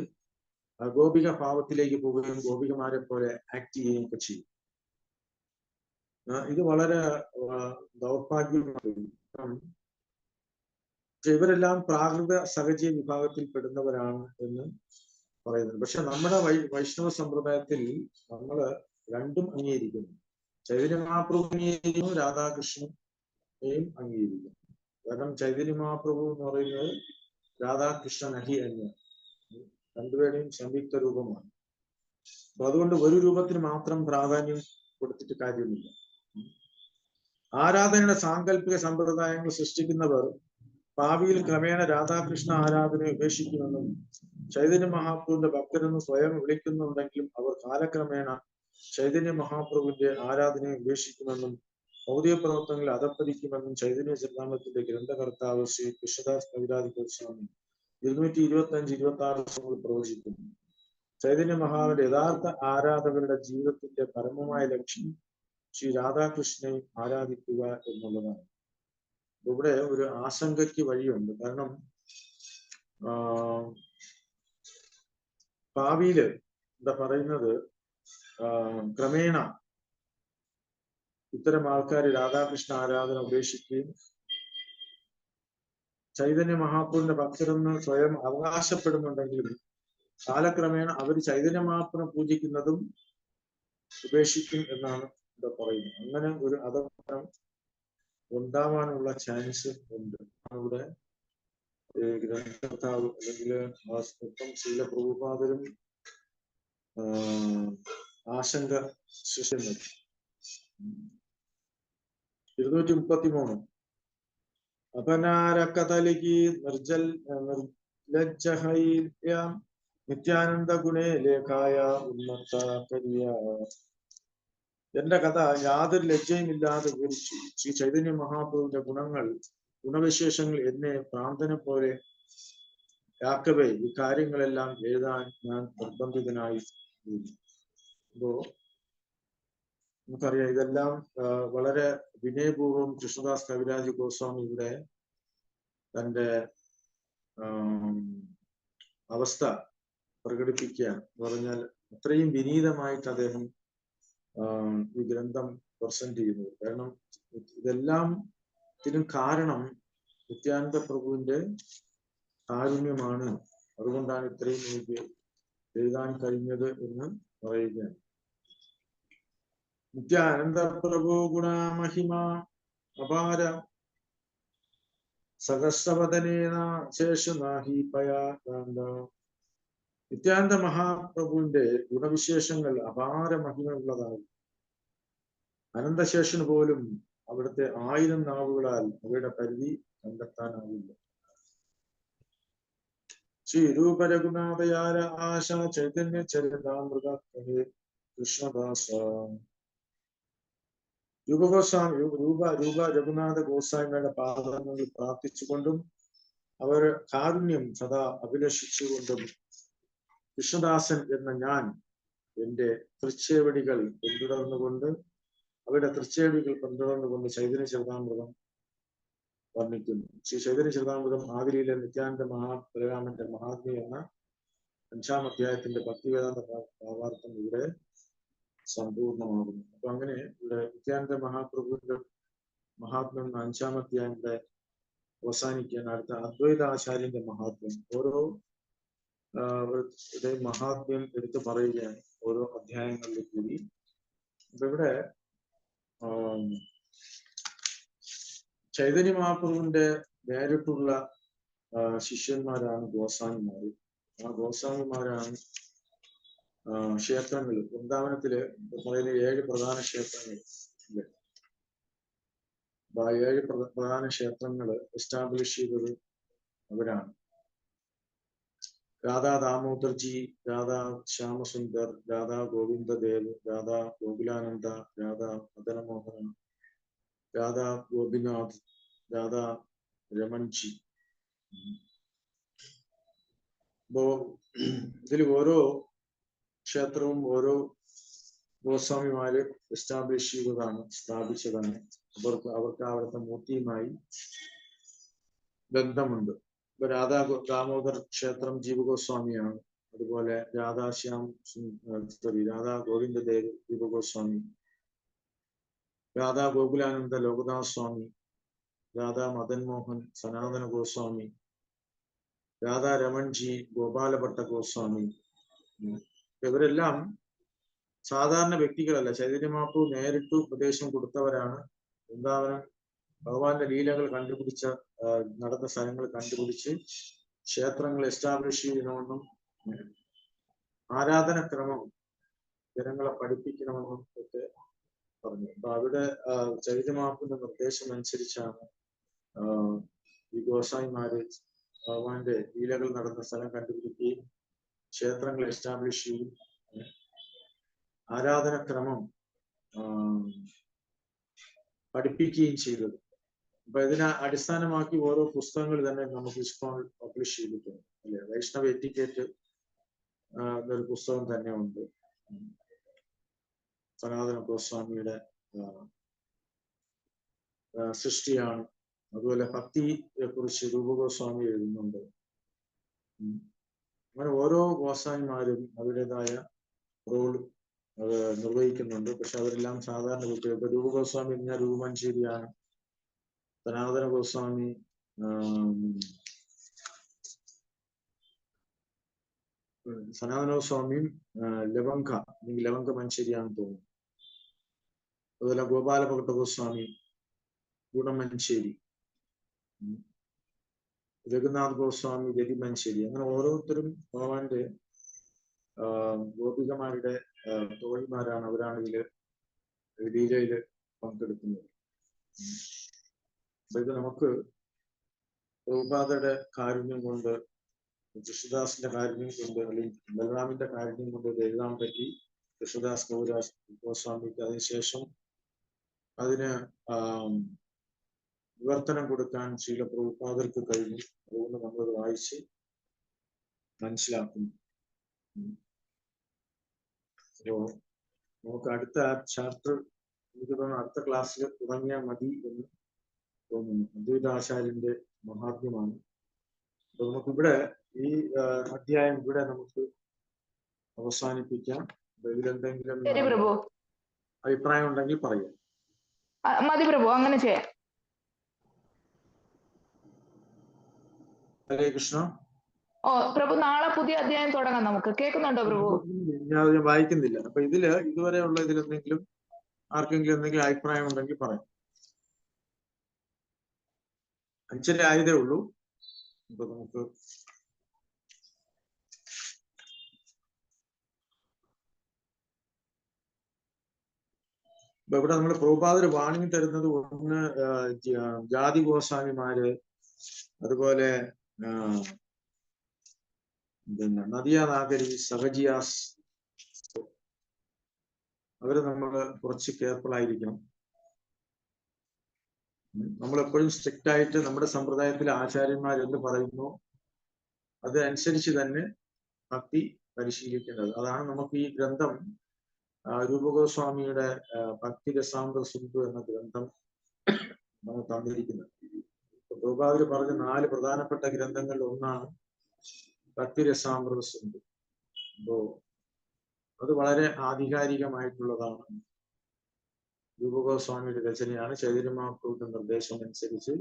ഗോപിക ഭാവത്തിലേക്ക് പോവുകയും ഗോപികമാരെ പോലെ ആക്ട് ചെയ്യുകയും ഒക്കെ ചെയ്യും. ഇത് വളരെ ദൗർഭാഗ്യമാണ്. ഇവരെല്ലാം പ്രാകൃത സഹജീയ വിഭാഗത്തിൽ പെടുന്നവരാണ് എന്ന് പറയുന്നത്. പക്ഷെ നമ്മുടെ വൈഷ്ണവ സമ്പ്രദായത്തിൽ നമ്മള് രണ്ടും അംഗീകരിക്കുന്നു. ചൈതന്യ മഹാപ്രഭു അംഗീകരിക്കുന്നു, രാധാകൃഷ്ണനെയും അംഗീകരിക്കുന്നു. കാരണം ചൈതന്യ മഹാപ്രഭു എന്ന് പറയുന്നത് രാധാകൃഷ്ണൻ അഹി അന്യ രണ്ടുപേരുടെയും സംയുക്ത രൂപമാണ്. അപ്പൊ അതുകൊണ്ട് ഒരു രൂപത്തിന് മാത്രം പ്രാധാന്യം കൊടുത്തിട്ട് കാര്യമില്ല. ആരാധനയുടെ സാങ്കല്പിക സമ്പ്രദായങ്ങൾ സൃഷ്ടിക്കുന്നവർ ഭാവിയിൽ ക്രമേണ രാധാകൃഷ്ണ ആരാധനയെ ഉപേക്ഷിക്കുമെന്നും ചൈതന്യ മഹാപ്രഭുവിന്റെ ഭക്തരെന്ന് സ്വയം വിളിക്കുന്നുണ്ടെങ്കിലും അവർ കാലക്രമേണ ചൈതന്യ മഹാപ്രഭുവിന്റെ ആരാധനയെ ഉപേക്ഷിക്കുമെന്നും ഭൗതിക പ്രവർത്തനങ്ങളിൽ അധപ്പതിക്കുമെന്നും ചൈതന്യ ചരിതാമൃതത്തിന്റെ ഗ്രന്ഥകർത്താവ് ശ്രീ കൃഷ്ണദാസ് കവിരാജ് ഗോസ്വാമി 225-26 പ്രവചിക്കുന്നു. ചൈതന്യ മഹാവിന്റെ യഥാർത്ഥ ആരാധകരുടെ ജീവിതത്തിന്റെ പരമമായ ലക്ഷ്യം ശ്രീ രാധാകൃഷ്ണനെ ആരാധിക്കുക എന്നുള്ളതാണ്. ഇവിടെ ഒരു ആശങ്കയ്ക്ക് വഴിയുണ്ട്. കാരണം ഭാവിയില് എന്താ പറയുന്നത്, ക്രമേണ ഇത്തരം ആൾക്കാർ രാധാകൃഷ്ണ ആരാധന ഉപേക്ഷിക്കുകയും ചൈതന്യ മഹാപ്രഭുവിന്റെ ഭക്തരെന്ന് സ്വയം അവകാശപ്പെടുന്നുണ്ടെങ്കിലും കാലക്രമേണ അവർ ചൈതന്യ മഹാപ്രഭുവിനെ പൂജിക്കുന്നതും ഉപേക്ഷിക്കും എന്നാണ് ഇവിടെ പറയുന്നത്. അങ്ങനെ ഒരു അധപ്പതനം ഉണ്ടാവാനുള്ള ചാൻസ് ഉണ്ട്. ഇവിടെ ഗ്രന്ഥകർത്താവ് അല്ലെങ്കിൽ ഇപ്പം ശീല പ്രഭുപാദരും ആശങ്ക സൃഷ്ടിക്കുന്നത്. 233 അപനാരകതലികി നിർലജ്ജഹൈല്യ നിത്യാനന്ദ ഗുണേ ലേഖായ ഉന്മത്ത കരിയ. എന്റെ കഥ യാതൊരു ലജ്ജയുമില്ലാതെ വിവരിച്ചു. ശ്രീ ചൈതന്യ മഹാപ്രഭുവിന്റെ ഗുണവിശേഷങ്ങൾ എന്നെ പ്രാന്തനെ പോലെ യാക്കവേ ഈ കാര്യങ്ങളെല്ലാം എഴുതാൻ ഞാൻ നിർബന്ധിതനായി. അപ്പോ നമുക്കറിയാം, ഇതെല്ലാം വളരെ വിനയപൂർവ്വം കൃഷ്ണദാസ് കവിരാജ് ഗോസ്വാമി ഇവിടെ തന്റെ അവസ്ഥ പ്രകടിപ്പിക്കുക എന്ന് പറഞ്ഞാൽ അത്രയും വിനീതമായിട്ട് അദ്ദേഹം ഈ ഗ്രന്ഥം പ്രസന്റ് ചെയ്യുന്നത്. കാരണം ഇതെല്ലാം ഇതിനും കാരണം നിത്യാനന്ദ പ്രഭുവിന്റെ കാരുണ്യമാണ്. അതുകൊണ്ടാണ് ഇത്രയും എനിക്ക് എഴുതാൻ കഴിഞ്ഞത് എന്ന് പറയുകയാണ്. നിത്യാനന്ദ പ്രഭു ഗുണമഹിമ അപാര സഹസ്രവദനേന ശേഷനാഹി പയാകാന്ത. നിത്യാനന്ദ മഹാപ്രഭുവിന്റെ ഗുണവിശേഷങ്ങൾ അപാര മഹിമയുള്ളതായി. അനന്തശേഷന് പോലും അവിടുത്തെ 1000 നാവുകളാൽ അവയുടെ പരിധി കണ്ടെത്താനാവില്ല. ശ്രീ രൂപ രഘുനാഥയാര ആശ ചൈതന്യ ചരിതാമൃത കൃഷ്ണദാസ. രൂപ രഘുനാഥ ഗോസ്വാമിയുടെ പാദങ്ങളിൽ പ്രാർത്ഥിച്ചുകൊണ്ടും അവർ കാരുണ്യം സദാ അഭിലഷിച്ചുകൊണ്ടും കൃഷ്ണദാസൻ എന്ന ഞാൻ എന്റെ തൃച്ചേവടികൾ പിന്തുടർന്നുകൊണ്ട് ചൈതന്യ ചരിതാമൃതം വർണ്ണിക്കുന്നു. ശ്രീ ചൈതന്യ ചരിതാമൃതം ആദിയിലെ നിത്യാനന്ദ ബലരാമന്റെ മഹാത്മ്യം എന്ന 5-ാം അധ്യായത്തിന്റെ ഭക്തിവേദാന്ത ഭാവാർത്ഥം ഇവിടെ സമ്പൂർണമാകുന്നു. അപ്പൊ അങ്ങനെ ഇവിടെ നിത്യാനന്ദ മഹാപ്രഭുവിന്റെ മഹാത്മ്യം എന്ന 5-ാം അധ്യായം ഇവിടെ അവസാനിക്കാൻ അടുത്ത അദ്വൈത ആചാര്യന്റെ മഹാത്മ്യം ഓരോ മഹാത്മ്യം എടുത്തു പറയുകയാണ് ഓരോ അധ്യായങ്ങളിൽ കൂടി. അപ്പൊ ഇവിടെ ചൈതന്യ മഹാപ്രഭുവിന്റെ നേരിട്ടുള്ള ശിഷ്യന്മാരാണ് ഗോസ്വാമിമാര്. ആ ഗോസ്വാമിമാരാണ് ക്ഷേത്രങ്ങൾ, വൃന്ദാവനത്തില് പറയുന്ന 7 പ്രധാന ക്ഷേത്രങ്ങൾ അല്ലെ. ആ 7 പ്രധാന ക്ഷേത്രങ്ങൾ എസ്റ്റാബ്ലിഷ് ചെയ്തത് അവരാണ്. രാധാ ദാമോദർജി, രാധാ ശ്യാമസുന്ദർ, രാധാ ഗോവിന്ദദേവ്, രാധാ ഗോകുലാനന്ദ, രാധാ മദനമോഹന, രാധാ ഗോപിനാഥ്, രാധാ രമൺജി. അപ്പോ ഇതിൽ ഓരോ ക്ഷേത്രവും ഓരോ ഗോസ്വാമിമാര് എസ്റ്റാബ്ലിഷ് ചെയ്തതാണ്, സ്ഥാപിച്ചതാണ്. അവർക്ക് അവിടുത്തെ മൂർത്തിയുമായി ബന്ധമുണ്ട്. ഇപ്പൊ രാധാ ദാമോദർ ക്ഷേത്രം ജീവഗോസ്വാമിയാണ്. അതുപോലെ രാധാ ഗോവിന്ദദേവ് ജീവഗോസ്വാമി, രാധാ ഗോകുലാനന്ദ ലോകദാസ് സ്വാമി, രാധാ മദൻ മോഹൻ സനാതന ഗോസ്വാമി, രാധാ രമൺജി ഗോപാലഭട്ട ഗോസ്വാമി. ഇവരെല്ലാം സാധാരണ വ്യക്തികളല്ല. ചൈതന്യ മഹാപ്രഭു നേരിട്ട് ഉപദേശം കൊടുത്തവരാണ്. വൃന്ദാവനം ഭഗവാന്റെ ലീലകൾ നടന്ന സ്ഥലങ്ങൾ കണ്ടുപിടിച്ച് ക്ഷേത്രങ്ങൾ എസ്റ്റാബ്ലിഷ് ചെയ്യണമെന്നും ആരാധനക്രമം ജനങ്ങളെ പഠിപ്പിക്കണമെന്നും ഒക്കെ പറഞ്ഞു. അപ്പൊ അവിടെ ചൈതന്യ മഹാപ്രഭുവിന്റെ നിർദ്ദേശം അനുസരിച്ചാണ് ഈ ഗോസ്വാമിമാര് ഭഗവാന്റെ ലീലകൾ നടന്ന സ്ഥലം കണ്ടുപിടിക്കുകയും ക്ഷേത്രങ്ങൾ എസ്റ്റാബ്ലിഷ് ചെയ്യും ആരാധനക്രമം പഠിപ്പിക്കുകയും ചെയ്തത്. അപ്പൊ ഇതിനെ അടിസ്ഥാനമാക്കി ഓരോ പുസ്തകങ്ങൾ തന്നെ നമുക്ക് ഇസ്കോൺ പബ്ലിഷ് ചെയ്തിട്ടുണ്ട് അല്ലെ. വൈഷ്ണവ എറ്റിക്കേറ്റ് എന്നൊരു പുസ്തകം തന്നെ ഉണ്ട്. സനാതന ഗോസ്വാമിയുടെ സൃഷ്ടിയാണ്. അതുപോലെ ഭക്തിയെ കുറിച്ച് രൂപഗോസ്വാമി എഴുതുന്നുണ്ട്. അങ്ങനെ ഓരോ ഗോസ്വാമിമാരും അവരുടേതായ റോൾ നിർവഹിക്കുന്നുണ്ട്. പക്ഷെ അവരെല്ലാം സാധാരണ കുട്ടികൾ. ഇപ്പൊ രൂപഗോസ്വാമി പറഞ്ഞാൽ രൂപമഞ്ചേരിയാണ്. സനാതന ഗോസ്വാമി ഗോസ്വാമിയും ലവങ്ക അല്ലെങ്കിൽ ലവങ്ക മഞ്ചേരിയാണെന്ന് തോന്നുന്നു. അതുപോലെ ഗോപാലഭട്ട ഗോസ്വാമി ഗുണമഞ്ചേരി, രഘുനാഥ് ഗോസ്വാമി രതിമഞ്ചേരി. അങ്ങനെ ഓരോരുത്തരും ഭഗവാന്റെ ഗോപികമാരുടെ തോഴിമാരാണ്. അവരാണ് ലീലയില് പങ്കെടുക്കുന്നത്. അപ്പൊ ഇത് നമുക്ക് പ്രഭുപാദയുടെ കാരുണ്യം കൊണ്ട്, കൃഷ്ണദാസിന്റെ കാരുണ്യം കൊണ്ട്, അല്ലെങ്കിൽ ബലറാമിന്റെ കാരുണ്യം കൊണ്ട് ഇത് എഴുതാൻ പറ്റി. കൃഷ്ണദാസ് ഗോസ്വാമിക്ക് അതിനുശേഷം അതിന് വിവർത്തനം കൊടുക്കാൻ ശ്രീല പ്രഭുപാദർക്ക് കഴിഞ്ഞു. അതുകൊണ്ട് നമ്മളത് വായിച്ച് മനസ്സിലാക്കുന്നു. അപ്പോ നമുക്ക് അടുത്ത ചാപ്റ്റർ എനിക്ക് തോന്നുന്നു അടുത്ത ക്ലാസ്സിൽ തുടങ്ങിയാൽ മതി എന്ന് തോന്നുന്നു. അദ്വൈതാചാര്യന്റെ മഹാത്മ്യമാണ്. അപ്പൊ നമുക്കിവിടെ ഈ അധ്യായം ഇവിടെ നമുക്ക് അവസാനിപ്പിക്കാം. ഇതിലെന്തെങ്കിലും അഭിപ്രായം ഉണ്ടെങ്കിൽ പറയാം. മതി പ്രഭു, അങ്ങനെ ചെയ്യാം. ഹരേ കൃഷ്ണ. ഓ പ്രഭു, നാളെ പുതിയ അധ്യായം തുടങ്ങാം നമുക്ക്. കേൾക്കുന്നുണ്ടോ പ്രഭു? ഞാൻ വായിക്കുന്നില്ല. അപ്പൊ ഇതുവരെയുള്ള ഇതിലെന്തെങ്കിലും ആർക്കെങ്കിലും എന്തെങ്കിലും അഭിപ്രായം ഉണ്ടെങ്കിൽ പറയാം. 5:30 ആയതേ ഉള്ളൂ. അപ്പൊ നമുക്ക് ഇവിടെ നമ്മൾ പ്രഭുപാദർ വാണിംഗ് തരുന്നത് ഒന്ന് ജാതി ഗോസ്വാമിമാര്, അതുപോലെ പിന്നെ നദിയ നാഗരി, സഹജിയാസ്, അവര് നമ്മൾ കുറച്ച് കെയർഫുൾ ആയിരിക്കണം. നമ്മളെപ്പോഴും സ്ട്രിക്റ്റ് ആയിട്ട് നമ്മുടെ സമ്പ്രദായത്തിലെ ആചാര്യന്മാർ എന്ത് പറയുന്നു അതനുസരിച്ച് തന്നെ ഭക്തി പരിശീലിക്കേണ്ടത്. അതാണ് നമുക്ക് ഈ ഗ്രന്ഥം രൂപഗോസ്വാമിയുടെ ഭക്തി രസാമൃത സിന്ധു എന്ന ഗ്രന്ഥം നമുക്ക് തന്നിരിക്കുന്നത്. പ്രഭുപാദർ പറഞ്ഞ 4 പ്രധാനപ്പെട്ട ഗ്രന്ഥങ്ങളിൽ ഒന്നാണ് ഭക്തി രസാമൃത സിന്ധു. അപ്പോ അത് വളരെ ആധികാരികമായിട്ടുള്ളതാണ്. രൂപഗോസ്വാമിയുടെ രചനയാണ്. ചൈതന്യ മഹാപ്രഭുവിന്റെ നിർദ്ദേശം അനുസരിച്ച്,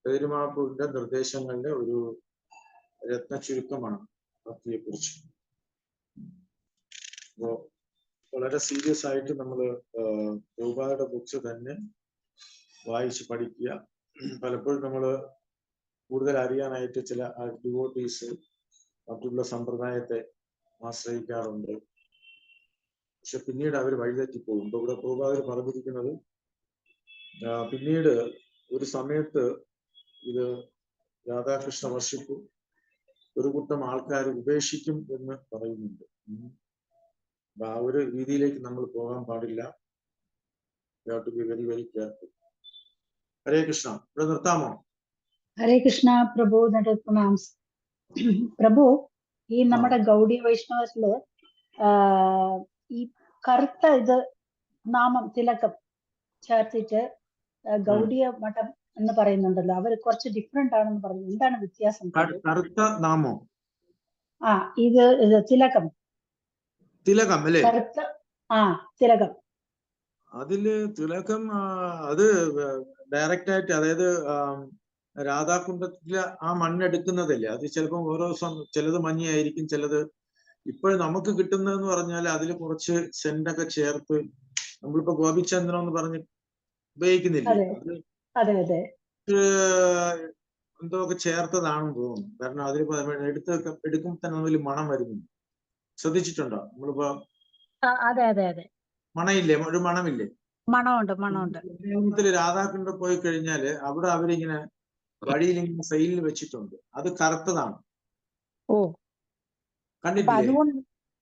ചൈതന്യ മഹാപ്രഭുവിന്റെ നിർദ്ദേശങ്ങളുടെ ഒരു രത്ന ചുരുക്കമാണ് ഭക്തിയെ കുറിച്ച്. അപ്പോ വളരെ സീരിയസ് ആയിട്ട് നമ്മൾ പ്രഭുപാദയുടെ ബുക്സ് തന്നെ വായിച്ച് പഠിക്കുക. പലപ്പോഴും നമ്മൾ കൂടുതൽ അറിയാനായിട്ട് ചില ഡിവോട്ടീസ് മറ്റുള്ള സമ്പ്രദായത്തെ ആശ്രയിക്കാറുണ്ട്. പക്ഷെ പിന്നീട് അവർ വഴിതെറ്റിപ്പോകും. ഇപ്പൊ ഇവിടെ പ്രഭുപാദർ പറഞ്ഞിരിക്കുന്നത് പിന്നീട് ഒരു സമയത്ത് ഇത് രാധാകൃഷ്ണ വർഷിപ്പ് ഒരു കൂട്ടം ആൾക്കാർ ഉപേക്ഷിക്കും എന്ന് പറയുന്നുണ്ട്. അപ്പൊ ആ ഒരു രീതിയിലേക്ക് നമ്മൾ പോകാൻ പാടില്ല. To be very very careful. Hare Krishna. ഇവിടെ നിർത്താമോ? ഹരേ കൃഷ്ണ പ്രഭു. പ്രഭു, ഈ നമ്മുടെ ഗൗഡി വൈഷ്ണവത്തില് ഈ കറുത്ത ഇത് നാമം തിലകം ചേർത്തിട്ട് ഗൗഡിയ മഠം എന്ന് പറയുന്നുണ്ടല്ലോ, അവര് കുറച്ച് ഡിഫറെന്റ് ആണെന്ന് പറഞ്ഞു. എന്താണ് വ്യത്യാസം? കറുത്ത നാമോ? ഇത് തിലകം. തിലകം അല്ലേ? കറുത്ത തിലകം. അതില് തിലകം അത് ഡയറക്റ്റ് ആയിട്ട്, അതായത് രാധാകുണ്ഡത്തില് ആ മണ്ണെടുക്കുന്നതല്ലേ. അത് ചിലപ്പോൾ ഓരോ ചിലത് മഞ്ഞയായിരിക്കും, ചിലത് ഇപ്പോഴും നമുക്ക് കിട്ടുന്നതെന്ന് പറഞ്ഞാൽ അതിൽ കുറച്ച് സെന്റൊക്കെ ചേർത്ത് നമ്മളിപ്പോ ഗോപിചന്ദ്രൻ എന്ന് പറഞ്ഞ് ഉപയോഗിക്കുന്നില്ലേ, എന്തോ ഒക്കെ ചേർത്തതാണെന്ന് തോന്നുന്നു. കാരണം അതിൽ എടുക്കുമ്പോൾ തന്നെ അതിൽ മണം വരുന്നു. ശ്രദ്ധിച്ചിട്ടുണ്ടോ? നമ്മളിപ്പോ മണയില്ലേ, ഒരു മണമില്ലേ? മണമുണ്ട്. രാധാകുണ്ഡം പോയി കഴിഞ്ഞാല് അവിടെ അവരിങ്ങനെ വഴിയിൽ ഇങ്ങനെ സൈഡിൽ വെച്ചിട്ടുണ്ട്. അത് കറുത്തതാണ്. കണ്ടിട്ടില്ലേ?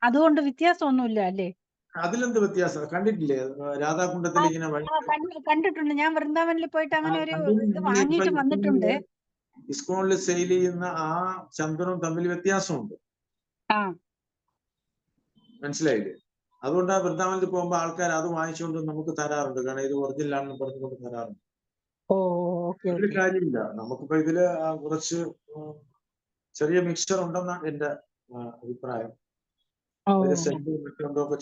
അതുകൊണ്ട് വ്യത്യാസമൊന്നുമില്ല അല്ലേ? അതിലെന്ത് വ്യത്യാസം? കണ്ടിട്ടില്ലേ രാധാകുണ്ഡത്തിൽ ഇങ്ങനെ വഴി? കണ്ടിട്ടുണ്ട്. ഞാൻ വൃന്ദാവനിൽ പോയിട്ട് അങ്ങനെ ഒരു ഇത് വാങ്ങിയിട്ട് വന്നിട്ടുണ്ട്. ഇസ്കോണിൽ സെയിൽ ചെയ്യുന്ന ആ ചന്ദനവും തമ്മിൽ വ്യത്യാസമുണ്ട്. മനസ്സിലായില്ലേ? അതുകൊണ്ട് ആ വൃന്ദാവനത്തിൽ പോകുമ്പോ ആൾക്കാർ അത് വാങ്ങിച്ചുകൊണ്ട് നമുക്ക് തരാറുണ്ട്. കാരണം ഇത് ഒറിജിനൽ ആണെന്ന് പറഞ്ഞുകൊണ്ട് തരാറുണ്ട്. ഒരു കാര്യമില്ല. നമുക്കിപ്പോ ഇതില് കുറച്ച് ചെറിയ മിക്സ്ചർ ഉണ്ടെന്നാണ് എന്റെ അഭിപ്രായം. മറ്റെന്തൊക്കെ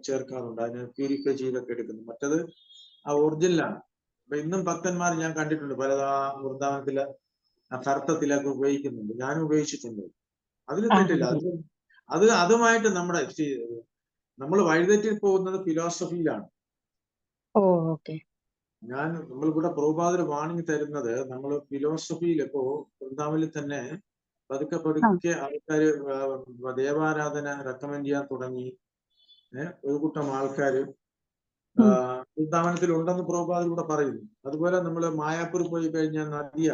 ചേർക്കാറുണ്ട്. അതിന് പ്യൂരിഫൈ ചെയ്തൊക്കെ എടുക്കുന്നു. മറ്റത് ആ ഒറിജിനലാണ്. അപ്പൊ ഇന്നും ഭക്തന്മാർ ഞാൻ കണ്ടിട്ടുണ്ട് പല വൃന്ദാവനത്തില് ആ കറുത്ത തിലകം ഉപയോഗിക്കുന്നുണ്ട്. ഞാനും ഉപയോഗിച്ചിട്ടുണ്ട്. അതിൽ തെറ്റില്ല. അതുമായിട്ട് നമ്മൾ വഴിതെറ്റി പോകുന്നത് ഫിലോസഫിയിലാണ്. നമ്മളിവിടെ പ്രഭുപാദർ വാണിംഗ് തരുന്നത് നമ്മൾ ഫിലോസഫിയിൽ. ഇപ്പോ വൃന്ദാവനിൽ തന്നെ പതുക്കെ ആൾക്കാര് ദേവാരാധന റെക്കമെൻഡ് ചെയ്യാൻ തുടങ്ങി. ഒരു കൂട്ടം ആൾക്കാര് വൃന്ദാവനത്തിൽ ഉണ്ടെന്ന് പ്രഭുപാദർ ഇവിടെ പറയുന്നു. അതുപോലെ നമ്മൾ മായാപ്പൂർ പോയി കഴിഞ്ഞാൽ നദിയ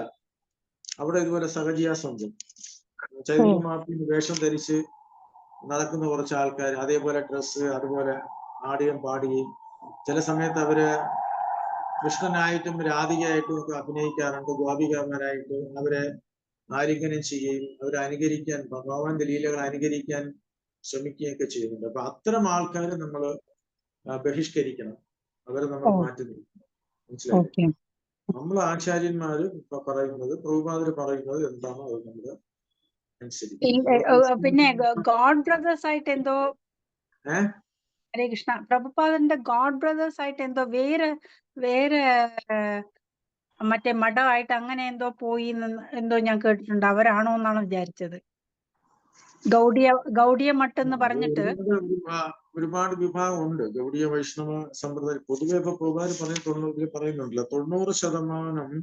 അവിടെ ഇതുപോലെ സഹജിയാസം ഉണ്ട്. ചൈതന്യ മഹാപ്രഭു വേഷം ധരിച്ച് നടക്കുന്ന കുറച്ച് ആൾക്കാർ, അതേപോലെ ഡ്രസ്സ്, അതുപോലെ ആടുകയും പാടുകയും, ചില സമയത്ത് അവര് കൃഷ്ണനായിട്ടും രാധികയായിട്ടും ഒക്കെ അഭിനയിക്കാറുണ്ട്. ഗോപികമാരായിട്ട് അവരെ ആലിംഗനം ചെയ്യുകയും അവരെ അനുകരിക്കാൻ, ഭഗവാന്റെ ലീലകൾ അനുകരിക്കാൻ ശ്രമിക്കുകയൊക്കെ ചെയ്യുന്നുണ്ട്. അപ്പൊ അത്തരം ആൾക്കാരെ നമ്മൾ ബഹിഷ്കരിക്കണം, അവരെ നമ്മൾ മാറ്റി നിർത്തണം. മനസ്സിലായില്ലേ? നമ്മൾ ആചാര്യന്മാര് പറയുന്നത്, പ്രഭുപാദര് പറയുന്നത് എന്താണോ അത് നമ്മൾ അനുസരിക്കണം. പിന്നെ ഗോഡ് ബ്രദേഴ്സ് ആയിട്ട് എന്തോ, ഹരേ കൃഷ്ണ, പ്രഭുപാദന്റെ ഗോഡ് ബ്രദേഴ്സ് ആയിട്ട് എന്തോ വേറെ മറ്റേ മഠമായിട്ട് അങ്ങനെ എന്തോ പോയി എന്തോ ഞാൻ കേട്ടിട്ടുണ്ട്. അവരാണോ എന്നാണ് വിചാരിച്ചത്. ഗൗഡിയ മഠം എന്ന് പറഞ്ഞിട്ട് ഒരുപാട് വിഭാഗം ഉണ്ട് ഗൗഡിയ വൈഷ്ണവ സമ്പ്രദായം. പൊതുവെ ഇപ്പൊ പ്രഭുപാദര് പറയുന്നുണ്ടല്ലോ, 90%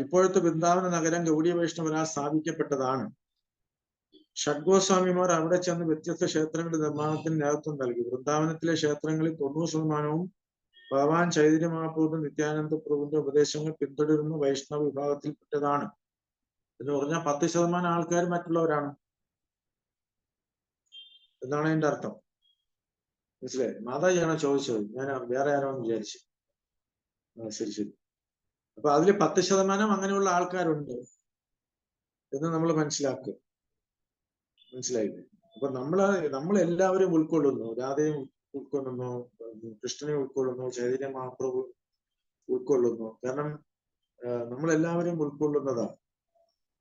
ഇപ്പോഴത്തെ വൃന്ദാവന നഗരം ഗൗഡിയ വൈഷ്ണവരാൽ സ്ഥാപിക്കപ്പെട്ടതാണ്. ഷഡ്ഗോസ്വാമിമാർ അവിടെ ചെന്ന് വ്യത്യസ്ത ക്ഷേത്രങ്ങളുടെ നിർമ്മാണത്തിന് നേതൃത്വം നൽകി. വൃന്ദാവനത്തിലെ ക്ഷേത്രങ്ങളിൽ 90% ഭഗവാൻ ചൈതന്യ മഹാപ്രഭു നിത്യാനന്ദ പ്രഭുവിന്റെ ഉപദേശങ്ങൾ പിന്തുടരുന്ന വൈഷ്ണവ വിഭാഗത്തിൽപ്പെട്ടതാണ്. എന്ന് പറഞ്ഞാൽ 10% ആൾക്കാർ മറ്റുള്ളവരാണ് എന്നാണ് അതിന്റെ അർത്ഥം. മനസ്സിലായി? മാതാജിയാണോ ചോദിച്ചത്? ഞാൻ വേറെ ആരോ എന്ന് വിചാരിച്ചു. ശരി ശരി. അപ്പൊ അതില് 10% അങ്ങനെയുള്ള ആൾക്കാരുണ്ട് എന്ന് നമ്മൾ മനസ്സിലാക്കുക. മനസ്സിലായില്ലേ? അപ്പൊ നമ്മൾ എല്ലാവരും ഉൾക്കൊള്ളുന്നു. രാധയും ഉൾക്കൊള്ളുന്നു, കൃഷ്ണനെ ഉൾക്കൊള്ളുന്നു, ചൈതന്യ മഹാപ്രഭു ഉൾക്കൊള്ളുന്നു. കാരണം നമ്മളെല്ലാവരും ഉൾക്കൊള്ളുന്നതാണ്.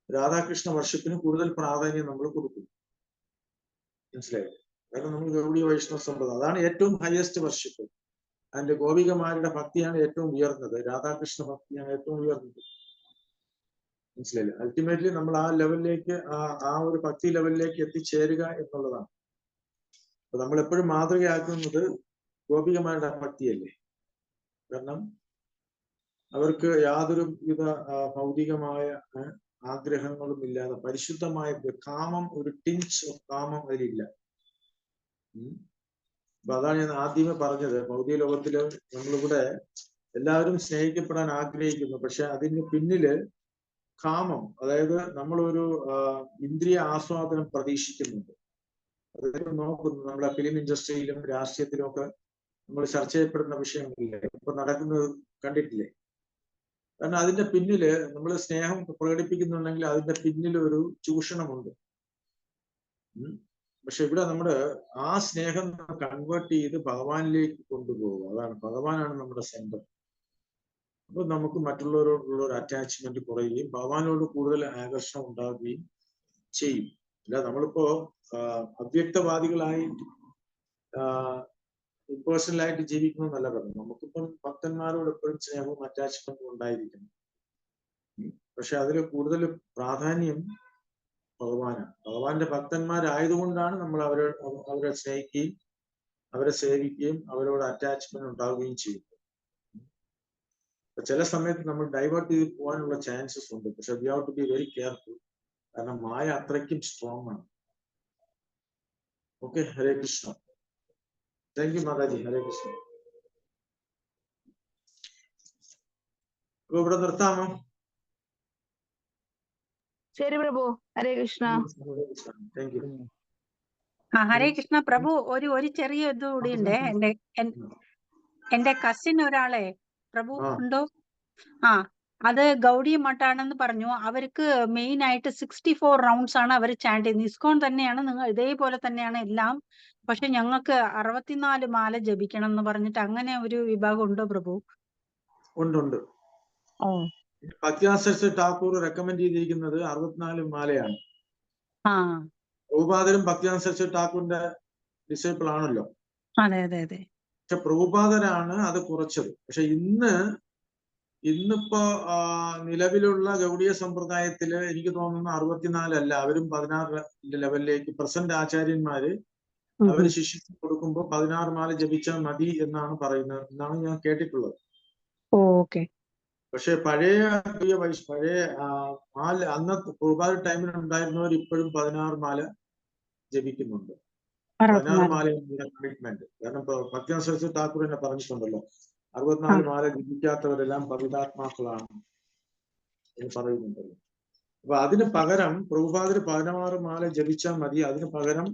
രാധാകൃഷ്ണ വർഷിപ്പിന് കൂടുതൽ പ്രാധാന്യം നമ്മൾ കൊടുക്കും. മനസ്സിലായില്ലേ? കാരണം നമ്മൾ ഗൗഡിയ വൈഷ്ണവ സമ്പ്രദായം, അതാണ് ഏറ്റവും ഹയസ്റ്റ് വർഷിപ്പ്. അതിന്റെ ഗോപികമാരുടെ ഭക്തിയാണ് ഏറ്റവും ഉയർന്നത്, രാധാകൃഷ്ണ ഭക്തിയാണ് ഏറ്റവും ഉയർന്നത്. മനസ്സിലായില്ലേ? അൾട്ടിമേറ്റ്ലി നമ്മൾ ആ ലെവലിലേക്ക്, ആ ഒരു ഭക്തി ലെവലിലേക്ക് എത്തിച്ചേരുക എന്നുള്ളതാണ്. അപ്പൊ നമ്മൾ എപ്പോഴും മാതൃകയാക്കുന്നത് ഗോപികമാരുടെ ഭക്തിയല്ലേ. കാരണം അവർക്ക് യാതൊരു വിധ ഭൗതികമായ ആഗ്രഹങ്ങളും ഇല്ലാതെ പരിശുദ്ധമായ കാമം, ഒരു ടിഞ്ച് ഓഫ് കാമം അതിലില്ല. അപ്പൊ അതാണ് ഞാൻ ആദ്യമേ പറഞ്ഞത്, ഭൗതിക ലോകത്തില് നമ്മളിവിടെ എല്ലാവരും സ്നേഹിക്കപ്പെടാൻ ആഗ്രഹിക്കുന്നു. പക്ഷെ അതിന് പിന്നില് കാമം, അതായത് നമ്മളൊരു ഇന്ദ്രിയ ആസ്വാദനം പ്രതീക്ഷിക്കുന്നുണ്ട്. അതായത് നോക്കുന്നു, നമ്മളെ ഫിലിം ഇൻഡസ്ട്രിയിലും രാഷ്ട്രീയത്തിലും ഒക്കെ നമ്മൾ ചർച്ച ചെയ്യപ്പെടുന്ന വിഷയങ്ങളില്ലേ, ഇപ്പൊ നടക്കുന്നത് കണ്ടിട്ടില്ലേ? കാരണം അതിന്റെ പിന്നില് നമ്മൾ സ്നേഹം പ്രകടിപ്പിക്കുന്നുണ്ടെങ്കിൽ അതിന്റെ പിന്നിൽ ഒരു ചൂഷണമുണ്ട്. പക്ഷെ ഇവിടെ നമ്മുടെ ആ സ്നേഹം കൺവേർട്ട് ചെയ്ത് ഭഗവാനിലേക്ക് കൊണ്ടുപോകുക. അതാണ്, ഭഗവാനാണ് നമ്മുടെ സെന്റർ. അപ്പൊ നമുക്ക് മറ്റുള്ളവരോടുള്ള ഒരു അറ്റാച്ച്മെന്റ് കുറയുകയും ഭഗവാനോട് കൂടുതൽ ആകർഷണം ഉണ്ടാവുകയും ചെയ്യും. അല്ല നമ്മളിപ്പോ അവ്യക്തവാദികളായി ഇംപേഴ്സണലായിട്ട് ജീവിക്കണമെന്നല്ല പറഞ്ഞു. നമുക്കിപ്പം ഭക്തന്മാരോട് എപ്പോഴും സ്നേഹവും അറ്റാച്ച്മെന്റും ഉണ്ടായിരിക്കണം. പക്ഷെ അതിൽ കൂടുതൽ പ്രാധാന്യം ഭഗവാനാണ്. ഭഗവാന്റെ ഭക്തന്മാരായതുകൊണ്ടാണ് നമ്മൾ അവരെ സ്നേഹിക്കുകയും അവരെ സേവിക്കുകയും അവരോട് അറ്റാച്ച്മെന്റ് ഉണ്ടാവുകയും ചെയ്യുന്നത്. ചില സമയത്ത് നമ്മൾ ഡൈവേർട്ട് ചെയ്ത് പോകാനുള്ള ചാൻസസ് ഉണ്ട്. പക്ഷെ we have to be very careful. കാരണം മായ അത്രയ്ക്കും സ്ട്രോങ് ആണ്. Okay, Hare Krishna. Thank you മാതാജി. ഹരേ കൃഷ്ണ. അപ്പൊ ഇവിടെ നിർത്താമോ? ശരി പ്രഭു. ഹരേ കൃഷ്ണ. Thank you. ഹരേ കൃഷ്ണ പ്രഭു. ഒരു ചെറിയ ഇത് കൂടി ഉണ്ട്. എന്റെ കസിൻ ഒരാളെ പ്രഭു ഉണ്ടോ? അത് ഗൗഡി മഠാണെന്ന് പറഞ്ഞു. അവർക്ക് മെയിൻ ആയിട്ട് 64 റൗണ്ട്സ് ആണ് അവർ ചാൻഡ് ചെയ്യുന്നത്. ഇസ്കോൺ തന്നെയാണ്, നിങ്ങൾ ഇതേപോലെ തന്നെയാണ് എല്ലാം. പക്ഷെ ഞങ്ങൾക്ക് 64 മാല ജപിക്കണം എന്ന് പറഞ്ഞിട്ട് അങ്ങനെ ഒരു വിഭാഗം ഉണ്ടോ പ്രഭു? ഉണ്ട്. ഭക്തിദാസ ഠാക്കൂർ റെക്കമെൻഡ് ചെയ്തിരിക്കുന്നത് 64 മാലയാണ്. പ്രഭുപാദരും ഭക്തിദാസ ഠാക്കൂറിന്റെ ഡിസൈപ്പിൾ ആണല്ലോ. അതെ അതെ അതെ. പക്ഷെ പ്രഭുപാദരാണ് അത് കുറച്ചത്. പക്ഷെ ഇന്നിപ്പോ നിലവിലുള്ള ഗൗഡിയ സമ്പ്രദായത്തില് എനിക്ക് തോന്നുന്നു 64 അല്ല, അവരും 16 ലെവലിലേക്ക് പ്രസന്റ് ആചാര്യന്മാര് അവര് ശിഷ്യന് കൊടുക്കുമ്പോൾ 16 മാല ജപിച്ചാൽ മതി എന്നാണ് പറയുന്നത്, എന്നാണ് ഞാൻ കേട്ടിട്ടുള്ളത്. പക്ഷെ പഴയ അന്നത്തെ പ്രഭുപാദ ടൈമിൽ ഉണ്ടായിരുന്നവർ ഇപ്പോഴും 16 മാല ജപിക്കുന്നുണ്ട്. 16 മാലയുടെ കമ്മിറ്റ്മെന്റ്. കാരണം ഭക്തിദാസ ഠാക്കൂർ തന്നെ പറഞ്ഞിട്ടുണ്ടല്ലോ, 64 മാല ജപിക്കാത്തവരെല്ലാം പവിതാത്മാക്കളാണ്. എന്ന് പറയുന്നുണ്ടല്ലോ. അപ്പൊ അതിന് പകരം പ്രഭുപാദര് 16 മാല ജപിച്ചാൽ മതി. അതിന് പകരം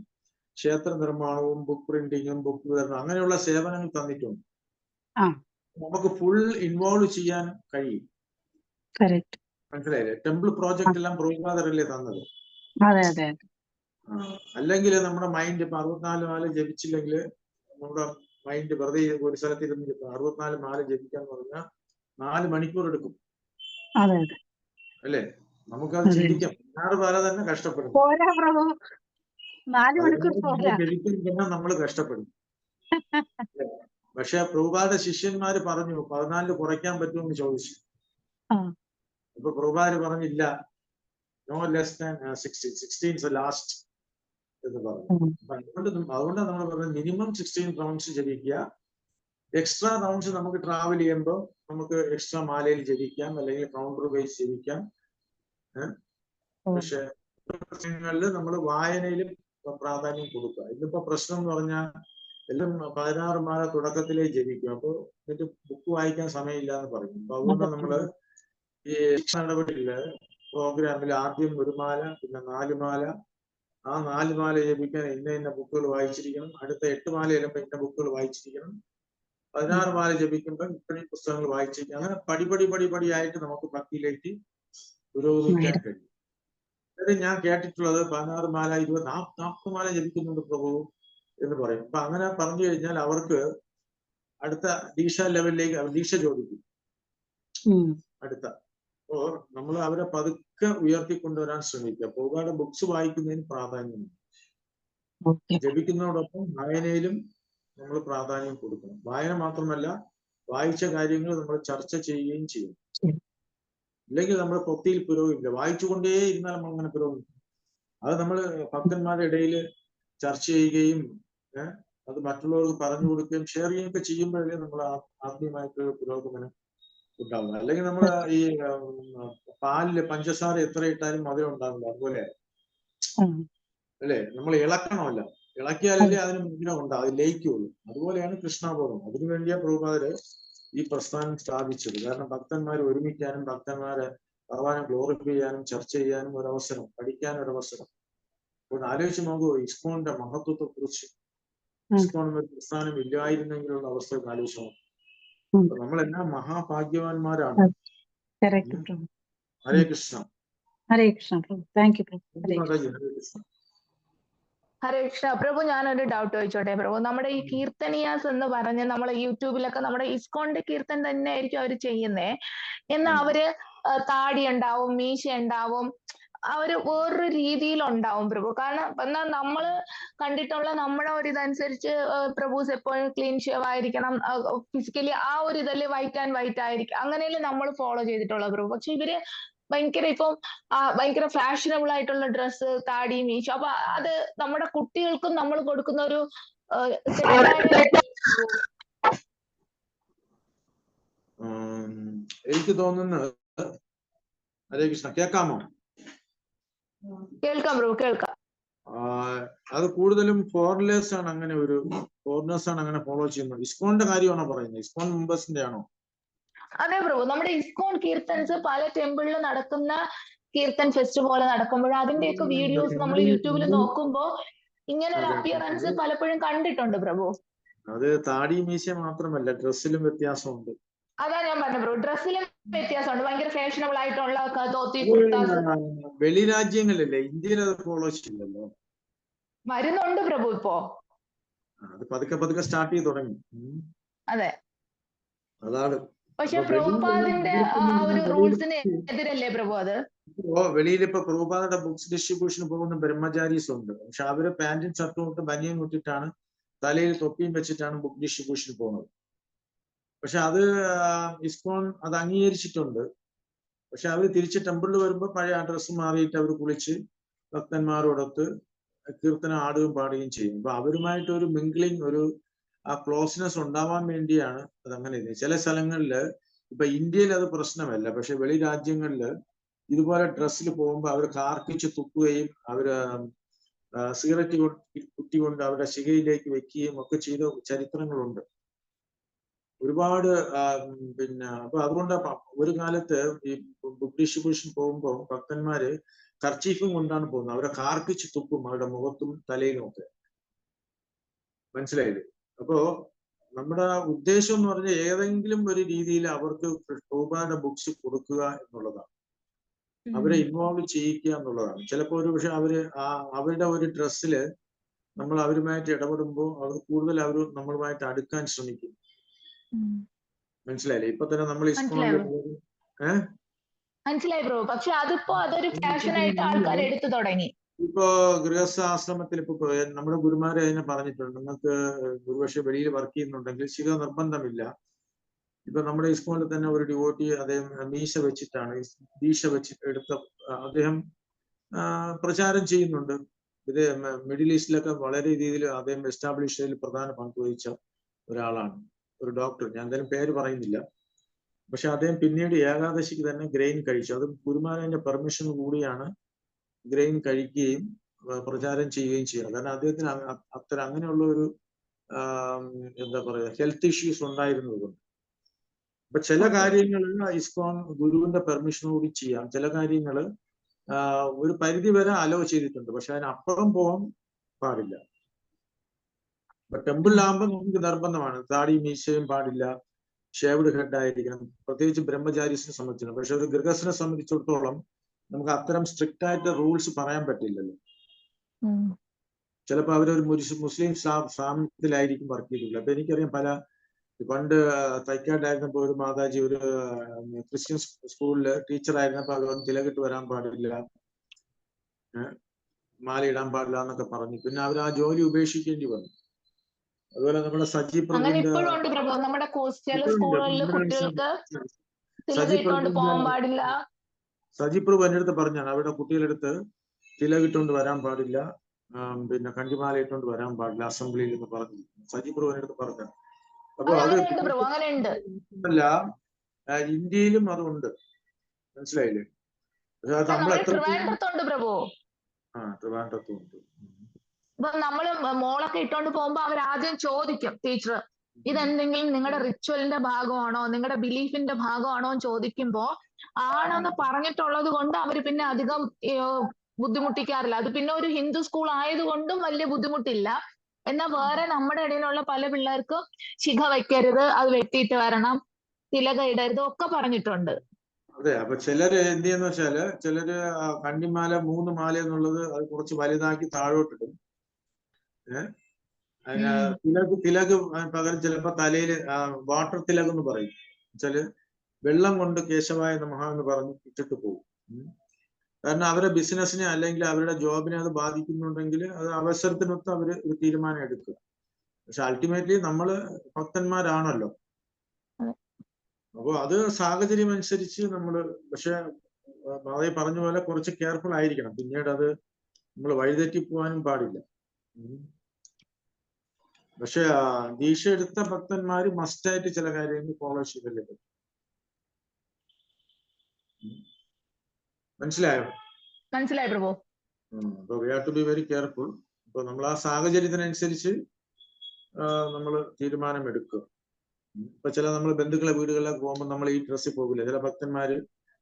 ക്ഷേത്ര നിർമ്മാണവും ബുക്ക് പ്രിന്റിങ്ങും ബുക്ക് വിതരണം അങ്ങനെയുള്ള സേവനങ്ങൾ തന്നിട്ടുണ്ട്. നമുക്ക് ഫുൾ ഇൻവോൾവ് ചെയ്യാൻ കഴിയും. മനസ്സിലായില്ലേ? ടെമ്പിൾ പ്രോജക്റ്റ് എല്ലാം പ്രഭുപാദരല്ലേ തന്നത്. അല്ലെങ്കിൽ നമ്മുടെ മൈൻഡ് ഇപ്പൊ 64 മാല ജപിച്ചില്ലെങ്കിൽ നമ്മുടെ മൈൻഡ് വെറുതെ ഒരു സ്ഥലത്ത് ഇരുന്ന് 64 മാല ജപിക്കാന്ന് പറഞ്ഞാൽ 4 മണിക്കൂർ എടുക്കും. അല്ലേ? നമുക്കത് ചിന്തിക്കാം. 16 മാല തന്നെ കഷ്ടപ്പെടും. ജപിക്കാൻ നമ്മൾ കഷ്ടപ്പെടും. പക്ഷെ പ്രഭുപാദ ശിഷ്യന്മാര് പറഞ്ഞു 14 കുറയ്ക്കാൻ പറ്റുമെന്ന് ചോദിച്ചു. അപ്പൊ പ്രഭുപാദര് പറഞ്ഞില്ല, നോ ലെസ് ദാൻ 16 ലാസ്റ്റ് എന്ന് പറഞ്ഞു. അതുകൊണ്ടാണ് നമ്മൾ പറഞ്ഞത് മിനിമം 16 റൗണ്ട്സ് ജപിക്കുക. എക്സ്ട്രാ റൗണ്ട്സ് നമുക്ക് ട്രാവൽ ചെയ്യുമ്പോൾ നമുക്ക് എക്സ്ട്രാ മാലയിൽ ജപിക്കാം, അല്ലെങ്കിൽ കൗണ്ടർ വൈസ് ജപിക്കാം. പക്ഷെ പ്രശ്നങ്ങളിൽ നമ്മൾ വായനയിലും പ്രാധാന്യം കൊടുക്കുക. ഇതിപ്പോ പ്രശ്നം എന്ന് പറഞ്ഞാൽ എല്ലാം 16 മാല തുടക്കത്തിലേ ജപിക്കും. അപ്പൊ എന്നിട്ട് ബുക്ക് വായിക്കാൻ സമയമില്ല എന്ന് പറയും. അപ്പൊ അതുകൊണ്ട് നമ്മള് ഈ നടപടിയില് പ്രോഗ്രാമിൽ ആദ്യം 1 മാല, പിന്നെ 4 മാല, ആ 4 മാല ജപിക്കാൻ ഇന്ന ബുക്കുകൾ വായിച്ചിരിക്കണം, അടുത്ത 8 മാല ചെല്ലുമ്പോൾ ഇന്ന ബുക്കുകൾ വായിച്ചിരിക്കണം, 16 മാല ജപിക്കുമ്പോൾ ഇത്രയും പുസ്തകങ്ങൾ വായിച്ചിരിക്കണം. അങ്ങനെ പടിയായിട്ട് നമുക്ക് ഭക്തിയിലേക്ക് പുരോഗമിക്കാൻ കഴിയും. അതായത് ഞാൻ കേട്ടിട്ടുള്ളത് 16 മാല 40 മാല ജപിക്കുന്നുണ്ട് പ്രഭു എന്ന് പറയും. അപ്പൊ അങ്ങനെ പറഞ്ഞു കഴിഞ്ഞാൽ അവർക്ക് അടുത്ത ദീക്ഷ ലെവലിലേക്ക് ദീക്ഷ ചോദിക്കും അടുത്ത. അപ്പോ നമ്മൾ അവരെ പതുക്കെ ഉയർത്തിക്കൊണ്ടുവരാൻ ശ്രമിക്കുക. ഒരുപാട് ബുക്സ് വായിക്കുന്നതിന് പ്രാധാന്യമുണ്ട്. ജപിക്കുന്നതോടൊപ്പം വായനയിലും നമ്മൾ പ്രാധാന്യം കൊടുക്കണം. വായന മാത്രമല്ല, വായിച്ച കാര്യങ്ങൾ നമ്മൾ ചർച്ച ചെയ്യുകയും ചെയ്യും. ഇല്ലെങ്കിൽ നമ്മൾ ഭക്തിയിൽ പുരോഗമില്ല. വായിച്ചുകൊണ്ടേ ഇരുന്നാൽ നമ്മൾ അങ്ങനെ പുരോഗമിക്കും. അത് നമ്മൾ ഭക്തന്മാരുടെ ഇടയിൽ ചർച്ച ചെയ്യുകയും അത് മറ്റുള്ളവർക്ക് പറഞ്ഞു കൊടുക്കുകയും ഷെയർ ചെയ്യുകയൊക്കെ ചെയ്യുമ്പോഴേ നമ്മൾ ആത്മീയമായിട്ട് പുരോഗമനം ഉണ്ടാവുക. അല്ലെങ്കിൽ നമ്മൾ ഈ പാലില് പഞ്ചസാര എത്ര ഇട്ടാലും മധുരം ഉണ്ടാവില്ല. അതുപോലെ അല്ലേ? നമ്മൾ ഇളക്കണമല്ല, ഇളക്കിയാലല്ലേ അതിന് മധുരം ഉണ്ടാവും, അത് ലയിക്കുള്ളൂ. അതുപോലെയാണ് കൃഷ്ണബോധം. അതിനുവേണ്ടിയാ പ്രഭുപാദര് ഈ പ്രസ്ഥാനം സ്ഥാപിച്ചത്. കാരണം ഭക്തന്മാർ ഒരുമിക്കാനും ഭക്തന്മാരെ ഭഗവാനെ ഗ്ലോറിഫൈ ചെയ്യാനും ചർച്ച ചെയ്യാനും ഒരവസരം, പഠിക്കാനും ഒരവസരം. അപ്പോൾ ആലോചിച്ച് നോക്കൂ ഇസ്കോണിന്റെ മഹത്വത്തെ കുറിച്ച്. ഇസ്കോൺ എന്ന പ്രസ്ഥാനം ഇല്ലായിരുന്നെങ്കിലുള്ള അവസ്ഥ ആലോചിച്ച് നോക്കും. നമ്മളെല്ലാം മഹാഭാഗ്യവാന്മാരാണ്. ഹരേ കൃഷ്ണ. ഹരേ കൃഷ്ണ. Thank you. ഹരേ കൃഷ്ണ. ഹരേ കൃഷ്ണ. പ്രഭു, ഞാനൊരു ഡൗട്ട് ചോദിച്ചോട്ടെ പ്രഭു? നമ്മുടെ ഈ കീർത്തനിയാസ് എന്ന് പറഞ്ഞ് നമ്മൾ യൂട്യൂബിലൊക്കെ നമ്മുടെ ഇസ്കോണിന്റെ കീർത്തൻ തന്നെ ആയിരിക്കും അവർ ചെയ്യുന്നേ. എന്നാൽ അവര് താടി ഉണ്ടാവും, മീശ ഉണ്ടാവും, അവര് വേറൊരു രീതിയിലുണ്ടാവും പ്രഭു. കാരണം എന്നാൽ നമ്മള് കണ്ടിട്ടുള്ള നമ്മുടെ ഒരു ഇതനുസരിച്ച് പ്രഭുസ് എപ്പോഴും ക്ലീൻ ഷേവ് ആയിരിക്കണം, ഫിസിക്കലി ആ ഒരു ഇതല്ലേ വൈറ്റ് ആൻഡ് വൈറ്റ് ആയിരിക്കും, അങ്ങനെയല്ലേ നമ്മൾ ഫോളോ ചെയ്തിട്ടുള്ള പ്രഭു. പക്ഷെ ഇവര് ഭയങ്കര ഭയങ്കര ഫാഷനബിൾ ആയിട്ടുള്ള ഡ്രസ്സ്, താടി, മീശ. അപ്പൊ അത് നമ്മുടെ കുട്ടികൾക്കും നമ്മൾ കൊടുക്കുന്ന ഒരു എനിക്ക് തോന്നുന്നത്. ഹരേ കൃഷ്ണ. കേൾക്കാമോ? കേൾക്കാം പ്രഭു, കേൾക്കാം. അത് കൂടുതലും ഫോറിനേഴ്സ് ആണ് അങ്ങനെ ഫോളോ ചെയ്യുന്നത്. ഇസ്കോണിന്റെ കാര്യമാണോ പറയുന്നത്? ഇസ്കോൺ മെമ്പേഴ്സിന്റെ ആണോ? അതെ പ്രഭു, നമ്മുടെ ഇസ്കോൺ കീർത്തൻസ് പല ടെമ്പിളിൽ നടക്കുന്ന കീർത്തൻ ഫെസ്റ്റ് പോലെ നടക്കുമ്പോൾ അതിന്റെയൊക്കെ വീഡിയോസ് നമ്മൾ യൂട്യൂബിൽ നോക്കുമ്പോൾ ഇങ്ങനെ ഒരു അപ്പിയറൻസ് പലപ്പോഴും കണ്ടിട്ടുണ്ട് പ്രഭു. അത് താടി മീശ മാത്രമല്ല, ഡ്രസ്സിലും വ്യത്യാസമുണ്ട്. അതാ ഞാൻ പറഞ്ഞു പ്രഭു, ഡ്രസ്സിലും വ്യത്യാസമുണ്ട്. ഭയങ്കര ഫാഷനബിൾ ആയിട്ടുള്ള ധോത്തി, വെളി രാജ്യങ്ങളിലല്ലേ, ഇന്ത്യയിൽ അത് ഫോളോ ചെയ്യില്ലല്ലോ. വരുന്നുണ്ട് പ്രഭു ഇപ്പോ. അത് പതുക്കെ സ്റ്റാർട്ട് ചെയ്ത് തുടങ്ങി. അതെ, അതാണ്. പക്ഷെ പ്രഭുപാദിന്റെ ആ ഒരു റൂൾസിന് എതിരല്ലേ പ്രഭു അത്? വെളിയിൽ ഇപ്പൊ പ്രഭുപാദയുടെ ബുക്സ് ഡിസ്ട്രിബ്യൂഷന് പോകുന്ന ബ്രഹ്മചാരീസ് ഉണ്ട്. പക്ഷെ അവര് പാന്റും ഷർട്ടും ഇട്ട് ബനിയൻ ഇട്ടിട്ടാണ്, തലയിൽ തൊപ്പിയും വെച്ചിട്ടാണ് ബുക്ക് ഡിസ്ട്രിബ്യൂഷന് പോകുന്നത്. പക്ഷെ അത് ഇസ്കോൺ അത് അംഗീകരിച്ചിട്ടുണ്ട്. പക്ഷെ അവർ തിരിച്ച് ടെമ്പിളിൽ വരുമ്പോൾ പഴയ ഡ്രസ്സ് മാറിയിട്ട് അവർ കുളിച്ച് ഭക്തന്മാരോടൊത്ത് കീർത്തനം ആടുകയും പാടുകയും ചെയ്യും. അപ്പൊ അവരുമായിട്ട് ഒരു മിംഗ്ലിംഗ്, ഒരു ആ ക്ലോസ്നെസ് ഉണ്ടാവാൻ വേണ്ടിയാണ് അതങ്ങനെ. ചില സ്ഥലങ്ങളിൽ ഇപ്പൊ ഇന്ത്യയിൽ അത് പ്രശ്നമല്ല, പക്ഷെ വെളി രാജ്യങ്ങളിൽ ഇതുപോലെ ഡ്രസ്സിൽ പോകുമ്പോൾ അവർ കാർക്കിച്ച് തുപ്പുകയും അവര് സിഗരറ്റ് കുറ്റി കൊണ്ട് അവരുടെ ശിഖയിലേക്ക് വെക്കുകയും ഒക്കെ ചെയ്ത ചരിത്രങ്ങളുണ്ട്. ഒരുപാട് പിന്നെ അപ്പൊ അതുകൊണ്ട് ഒരു കാലത്ത് ഈ ബുക്ക് ഡിസ്ട്രിബ്യൂഷൻ പോകുമ്പോൾ ഭക്തന്മാര് കർച്ചീഫും കൊണ്ടാണ് പോകുന്നത്. അവരെ കാർക്കിച്ച് തുപ്പും അവരുടെ മുഖത്തും തലയിലും ഒക്കെ. മനസ്സിലായില്ലേ? അപ്പോ നമ്മുടെ ഉദ്ദേശം എന്ന് പറഞ്ഞാൽ ഏതെങ്കിലും ഒരു രീതിയിൽ അവർക്ക് പ്രഭുപാദയുടെ ബുക്സ് കൊടുക്കുക എന്നുള്ളതാണ്. അവരെ ഇൻവോൾവ് ചെയ്യിക്കുക എന്നുള്ളതാണ്. ചിലപ്പോൾ ഒരു പക്ഷെ അവരുടെ ഒരു ഡ്രസ്സില് നമ്മൾ അവരുമായിട്ട് ഇടപെടുമ്പോൾ അവർ കൂടുതൽ നമ്മളുമായിട്ട് അടുക്കാൻ ശ്രമിക്കും. മനസ്സിലായില്ലേ? ഇപ്പൊ തന്നെ നമ്മൾ മനസ്സിലായി ബ്രോ. പക്ഷെ അതിപ്പോ അതൊരു ഫാഷനായിട്ട് ആൾക്കാർ എടുത്തു തുടങ്ങി. ഇപ്പോ ഗൃഹസ്ഥാശ്രമത്തിൽ ഇപ്പൊ നമ്മുടെ ഗുരുമാരെ അതിനെ പറഞ്ഞിട്ടുണ്ട്. നിങ്ങൾക്ക് ഒരുപക്ഷെ വെളിയിൽ വർക്ക് ചെയ്യുന്നുണ്ടെങ്കിൽ ശിഖ നിർബന്ധമില്ല. ഇപ്പൊ നമ്മുടെ ഇസ്കോണിൽ തന്നെ ഒരു ഡിവോട്ടി അദ്ദേഹം മീശ വെച്ചിട്ടാണ് ദീക്ഷ എടുത്ത അദ്ദേഹം പ്രചാരം ചെയ്യുന്നുണ്ട്. ഇത് മിഡിൽ ഈസ്റ്റിലൊക്കെ വളരെ രീതിയിൽ അദ്ദേഹം എസ്റ്റാബ്ലിഷ് ചെയ്തതിൽ പ്രധാന പങ്ക് വഹിച്ച ഒരാളാണ്, ഒരു ഡോക്ടർ. ഞാൻ എന്തായാലും പേര് പറയുന്നില്ല. പക്ഷെ അദ്ദേഹം പിന്നീട് ഏകാദശിക്ക് തന്നെ ഗ്രെയിൻ കഴിച്ചു. അത് ഗുരുമാരന്റെ പെർമിഷൻ കൂടിയാണ് ഗ്രെയിൻ കഴിക്കുകയും പ്രചാരം ചെയ്യുകയും ചെയ്യുന്നത്. കാരണം അദ്ദേഹത്തിന് അങ്ങനെയുള്ള ഒരു എന്താ പറയുക ഹെൽത്ത് ഇഷ്യൂസ് ഉണ്ടായിരുന്നതുകൊണ്ട്. അപ്പൊ ചില കാര്യങ്ങൾ ഇസ്കോൺ ഗുരുവിന്റെ പെർമിഷനോട് ചെയ്യാം. ചില കാര്യങ്ങൾ ഒരു പരിധി വരെ അലോ ചെയ്തിട്ടുണ്ട്. പക്ഷെ അതിനപ്പുറം പോകാൻ പാടില്ല. ഇപ്പൊ ടെമ്പിളിലാകുമ്പോൾ നമുക്ക് നിർബന്ധമാണ്, താടി മീശയും പാടില്ല, ഷേവ്ഡ് ഹെഡ് ആയിരിക്കണം, പ്രത്യേകിച്ച് ബ്രഹ്മചാരീസിനെ സംബന്ധിച്ചിടത്തോളം. പക്ഷെ ഒരു ഗൃഹസ്ഥനെ സംബന്ധിച്ചിടത്തോളം നമുക്ക് അത്തരം സ്ട്രിക്റ്റ് ആയിട്ട് റൂൾസ് പറയാൻ പറ്റില്ലല്ലോ. ചിലപ്പോൾ അവരൊരു മുസ്ലിം സ്ഥാപനത്തിലായിരിക്കും വർക്ക് ചെയ്തിട്ടുള്ളത്. അപ്പൊ എനിക്കറിയാം പണ്ട് തൈക്കാടായിരുന്നപ്പോ ഒരു മാതാജി ഒരു ക്രിസ്ത്യൻ സ്കൂളില് ടീച്ചർ ആയിരുന്നപ്പോ അവരൊന്നും തിലകിട്ട് വരാൻ പാടില്ല, മാലയിടാൻ പാടില്ല എന്നൊക്കെ പറഞ്ഞു. പിന്നെ അവർ ആ ജോലി ഉപേക്ഷിക്കേണ്ടി വന്നു. അതുപോലെ നമ്മുടെ സജി പ്രഭുവിന്റെ സജി പ്രഭു എന്റെ അടുത്ത് പറഞ്ഞാണ് അവരുടെ കുട്ടികളെടുത്ത് തിലകിട്ടുകൊണ്ട് വരാൻ പാടില്ല, പിന്നെ കണ്ടിമാല ഇട്ടുകൊണ്ട് വരാൻ പാടില്ല അസംബ്ലിയിൽ എന്ന് പറഞ്ഞു. സജി പ്രഭു എന്റെ അടുത്ത് പറഞ്ഞു. അപ്പൊ അത് അല്ല, ഇന്ത്യയിലും അതുണ്ട്. മനസ്സിലായില്ലേ? ട്രിവാൻഡ്രത്തുണ്ട്. ഇപ്പൊ നമ്മള് മോളൊക്കെ ഇട്ടോണ്ട് പോകുമ്പോ അവർ ആദ്യം ചോദിക്കും, ടീച്ചർ ഇതെന്തെങ്കിലും നിങ്ങളുടെ റിച്വലിന്റെ ഭാഗമാണോ, നിങ്ങളുടെ ബിലീഫിന്റെ ഭാഗമാണോ എന്ന് ചോദിക്കുമ്പോ ആണെന്ന് പറഞ്ഞിട്ടുള്ളത് കൊണ്ട് അവര് പിന്നെ അധികം ബുദ്ധിമുട്ടിക്കാറില്ല. അത് പിന്നെ ഒരു ഹിന്ദു സ്കൂൾ ആയതുകൊണ്ടും വലിയ ബുദ്ധിമുട്ടില്ല. എന്നാൽ വേറെ നമ്മുടെ ഇടയിലുള്ള പല പിള്ളേർക്കും ശിഖ വെക്കരുത്, അത് വെട്ടിയിട്ട് വരണം, തിലക ഇടരുത് ഒക്കെ പറഞ്ഞിട്ടുണ്ട്. അതെ. അപ്പൊ ചിലര് എന്ത് ചെയ്യുന്ന വെച്ചാല് ചിലര് കണ്ണിമാല 3 മാല എന്നുള്ളത് അത് കുറച്ച് വലുതാക്കി താഴോട്ടിടും. തിലക് പകരം ചിലപ്പോ തലയില് വാട്ടർ തിലക് എന്ന് പറയും. വെച്ചാല് വെള്ളം കൊണ്ട് കേശവായ നമഃ എന്ന് പറഞ്ഞ് ഇട്ടിട്ട് പോകും. കാരണം അവരുടെ ബിസിനസ്സിനെ അല്ലെങ്കിൽ അവരുടെ ജോബിനെ അത് ബാധിക്കുന്നുണ്ടെങ്കിൽ അത് അവസരത്തിനൊത്ത് അവര് ഒരു തീരുമാനം എടുക്കുക. പക്ഷെ അൾട്ടിമേറ്റ്ലി നമ്മള് ഭക്തന്മാരാണല്ലോ. അപ്പോൾ അത് സാഹചര്യം അനുസരിച്ച് നമ്മള്, പക്ഷെ മാധവി പറഞ്ഞ പോലെ കുറച്ച് കെയർഫുൾ ആയിരിക്കണം. പിന്നീട് അത് നമ്മൾ വഴിതെറ്റി പോകാനും പാടില്ല. പക്ഷെ ദീക്ഷ എടുത്ത ഭക്തന്മാര് മസ്റ്റായിട്ട് ചില കാര്യങ്ങൾ ഫോളോ ചെയ്തല്ലേ പറ്റും. മനസ്സിലായോ? മനസ്സിലായി പ്രഭു. അപ്പൊ we have to be very careful. അപ്പൊ നമ്മൾ ആ സാഹചര്യത്തിനനുസരിച്ച് നമ്മൾ തീരുമാനം എടുക്കുക. ഇപ്പൊ ചില നമ്മൾ ബന്ധുക്കളെ വീടുകളിലൊക്കെ പോകുമ്പോൾ നമ്മൾ ഈ ഡ്രസ്സിൽ പോകില്ല. ചില ഭക്തന്മാര്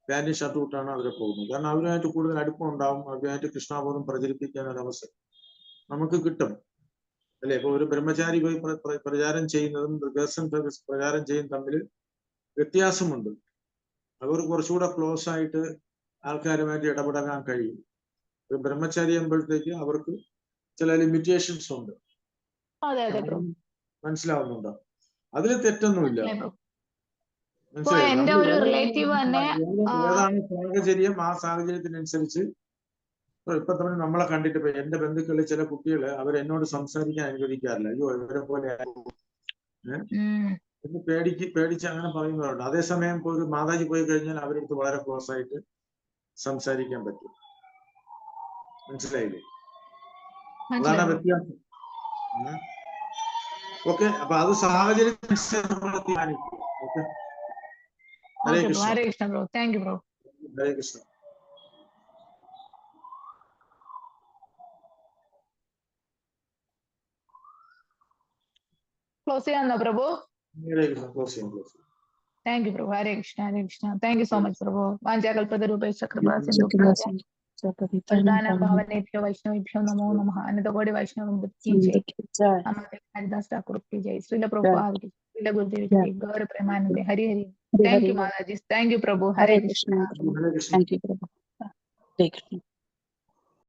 പാന്റും ഷർട്ടും ഇട്ടാണ് അവരെ പോകുന്നത്. കാരണം അവരുമായിട്ട് കൂടുതൽ അടുപ്പം ഉണ്ടാവും, അവരുമായിട്ട് കൃഷ്ണാബോധം പ്രചരിപ്പിക്കാൻ ഒരു അവസരം നമുക്ക് കിട്ടും, അല്ലെ? ഇപ്പൊ ഒരു ബ്രഹ്മചാരി പോയി പ്രചാരം ചെയ്യുന്നതും ഗൃഹസ്ഥൻ പ്രചാരം ചെയ്യുന്നതും തമ്മിൽ വ്യത്യാസമുണ്ട്. അവർ കുറച്ചുകൂടെ ക്ലോസ് ആയിട്ട് ആൾക്കാരുമായിട്ട് ഇടപെടാൻ കഴിയും. ഒരു ബ്രഹ്മചാരി ആകുമ്പോഴത്തേക്ക് അവർക്ക് ചില ലിമിറ്റേഷൻസ് ഉണ്ട്. മനസ്സിലാവുന്നുണ്ടോ? അതിൽ തെറ്റൊന്നുമില്ല. ഏതാണ് സാഹചര്യം, ആ സാഹചര്യത്തിനനുസരിച്ച് ഇപ്പൊ തന്നെ നമ്മളെ കണ്ടിട്ട് ഇപ്പൊ എന്റെ ബന്ധുക്കളിൽ ചില കുട്ടികള് അവരെന്നോട് സംസാരിക്കാൻ അനുവദിക്കാറില്ല. അയ്യോ ഇവരെ പോലെ എന്ന് പേടിച്ച് അങ്ങനെ പറയുന്നവരുണ്ട്. അതേസമയം ഇപ്പൊ ഒരു മാതാജി പോയി കഴിഞ്ഞാൽ അവരെടുത്ത് വളരെ ക്ലോസ് ആയിട്ട് സംസാരിക്കാൻ പറ്റും. മനസ്സിലായില്ലേ? അതാണ് വ്യത്യാസം. ഓക്കെ. അപ്പൊ അത് സാഹചര്യത്തിനനുസരിച്ച് നമ്മൾ തീരുമാനിക്കും. Okay. Hare Krishna. Hare Krishna bro. Thank you bro. Hare Krishna. Close ചെയ്യാന്നോ പ്രഭു? ക്ലോസ് ചെയ്യാം. Thank you, Prabhu. Hare Krishna, Hare Krishna. Thank you so much, Prabhu. Vanchakalpadurubhescha kripa Yes, sindhubhyo. Vardhana Bhavanebhyo Vaishnavibhyo Namo Namaha. Anandakoti Vaishnavamrit ki jai. Amate Haridas Thakur ki jai. Srila Prabhupada ki jai. Srila Gurudev ki jai. Gaur Premanande. Hari Hari. Thank you, Maharaj. Thank you, Prabhu. Hare Krishna. Hare Krishna. Thank you, Prabhu. Hare Krishna.